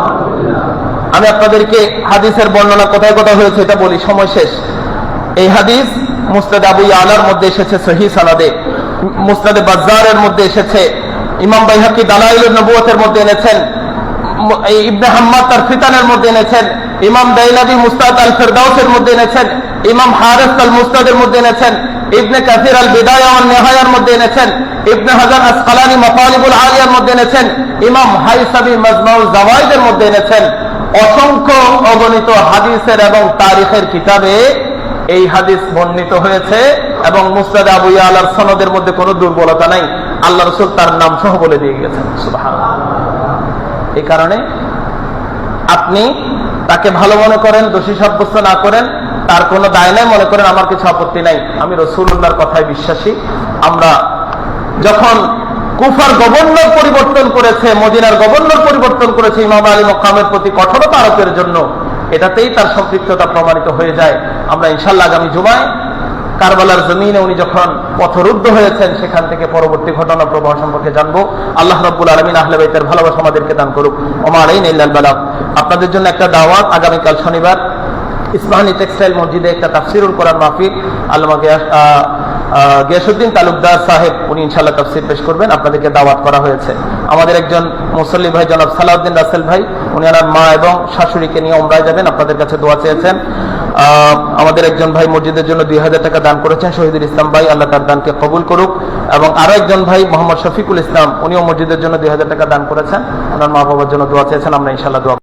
আমি আপনাদেরকে হাদিসের বর্ণনা কোথায় কোথায় হয়েছে এটা বলি, সময় শেষ। এই হাদিস মুসনাদ আবু ইয়ালার মধ্যে এসেছে সহিহ সনদে, মুসনাদে বাজ্জারের মধ্যে এসেছে, ইমাম বাইহাকি দালাইলুন নবুওয়াতের মধ্যে এনেছেন, ইবনে হাম্মাদ তার ফিতানের মধ্যে এনেছেন, ইমাম দাইলাবি মুস্তাদ আল ফিরদাউসের মধ্যে এনেছেন, ইমাম হারিস আল মুস্তাদের মধ্যে এনেছেন, ইবনে কাসির আল বিদায়া ওয়ান নিহায়ার মধ্যে এনেছেন, ইবনে হাজার আসকালানি মাতালিবুল আলিয়ার মধ্যে এনেছেন, ইমাম হাইসাবি মাজমাউল জাওয়াইদের মধ্যে এনেছেন। অসংখ্য অগণিত হাদিসের এবং তারিখের কিতাবে এই হাদিস বর্ণিত হয়েছে, এবং মুসনাদ আবু ইয়ালার সনদের মধ্যে কোনো দুর্বলতা নাই। আল্লাহ রাসূল তার নাম সহ বলে দিয়ে গেছেন। সুবহানাল্লাহ। এই কারণে আপনি তাকে ভালো মনে করেন, দোষী সাব্যস্ত না করেন, তার কোনো দায় নাই, মনে করেন আমার কিছু আপত্তি নাই, আমি রাসূলুল্লাহর কথায় বিশ্বাসী। আমরা যখন কুফার গভর্নর পরিবর্তন করেছে, মদিনার গভর্নর পরিবর্তন করেছে ইমাম আলী মক্কামের প্রতি কঠোরতা আরোপের জন্য, এটাতেই তার সম্পৃক্ততা প্রমাণিত হয়ে যায়। আমরা ইনশাআল্লাহ আগামী জুমায় কারবালার জমিনে উনি যখন পথরুদ্ধ হয়েছেন সেখান থেকে পরবর্তী ঘটনা প্রবাহ সম্পর্কে জানবো। আল্লাহ রাব্বুল আলামিন আহলে বাইতের ভালোবাসা আমাদেরকে দান করুক। ওমা আলাইনা ইল্লাল বালাগ। আপনাদের জন্য একটা দাওয়াত, আগামীকাল শনিবার ইসমাহানি টেক্সটাইল মসজিদে একটা তাফসিরুল কোরআন মাহফিল, আল্লামা গিয়াসউদ্দিন তালুকদার সাহেব উনি ইনশাআল্লাহ তাফসির পেশ করবেন, আপনাদেরকে দাওয়াত করা হয়েছে। আমাদের একজন মুসল্লি ভাই জনাব সালাউদ্দিন রাসেল ভাই, উনি ওনার মা এবং শাশুড়িকে নিয়ে উমরায় যাবেন, আপনাদের কাছে দোয়া চেয়েছেন। আমাদের একজন ভাই মসজিদের জন্য 2000 টাকা দান করেছেন, শহীদুল ইসলাম ভাই, আল্লাহ তার দানকে কবুল করুক। এবং আরো একজন ভাই মোহাম্মদ শফিকুল ইসলাম, উনিও মসজিদের জন্য 2000 টাকা দান করেছেন, ওনার মা বাবার জন্য দোয়া চেয়েছেন, আমরা ইনশাআল্লাহ দোয়া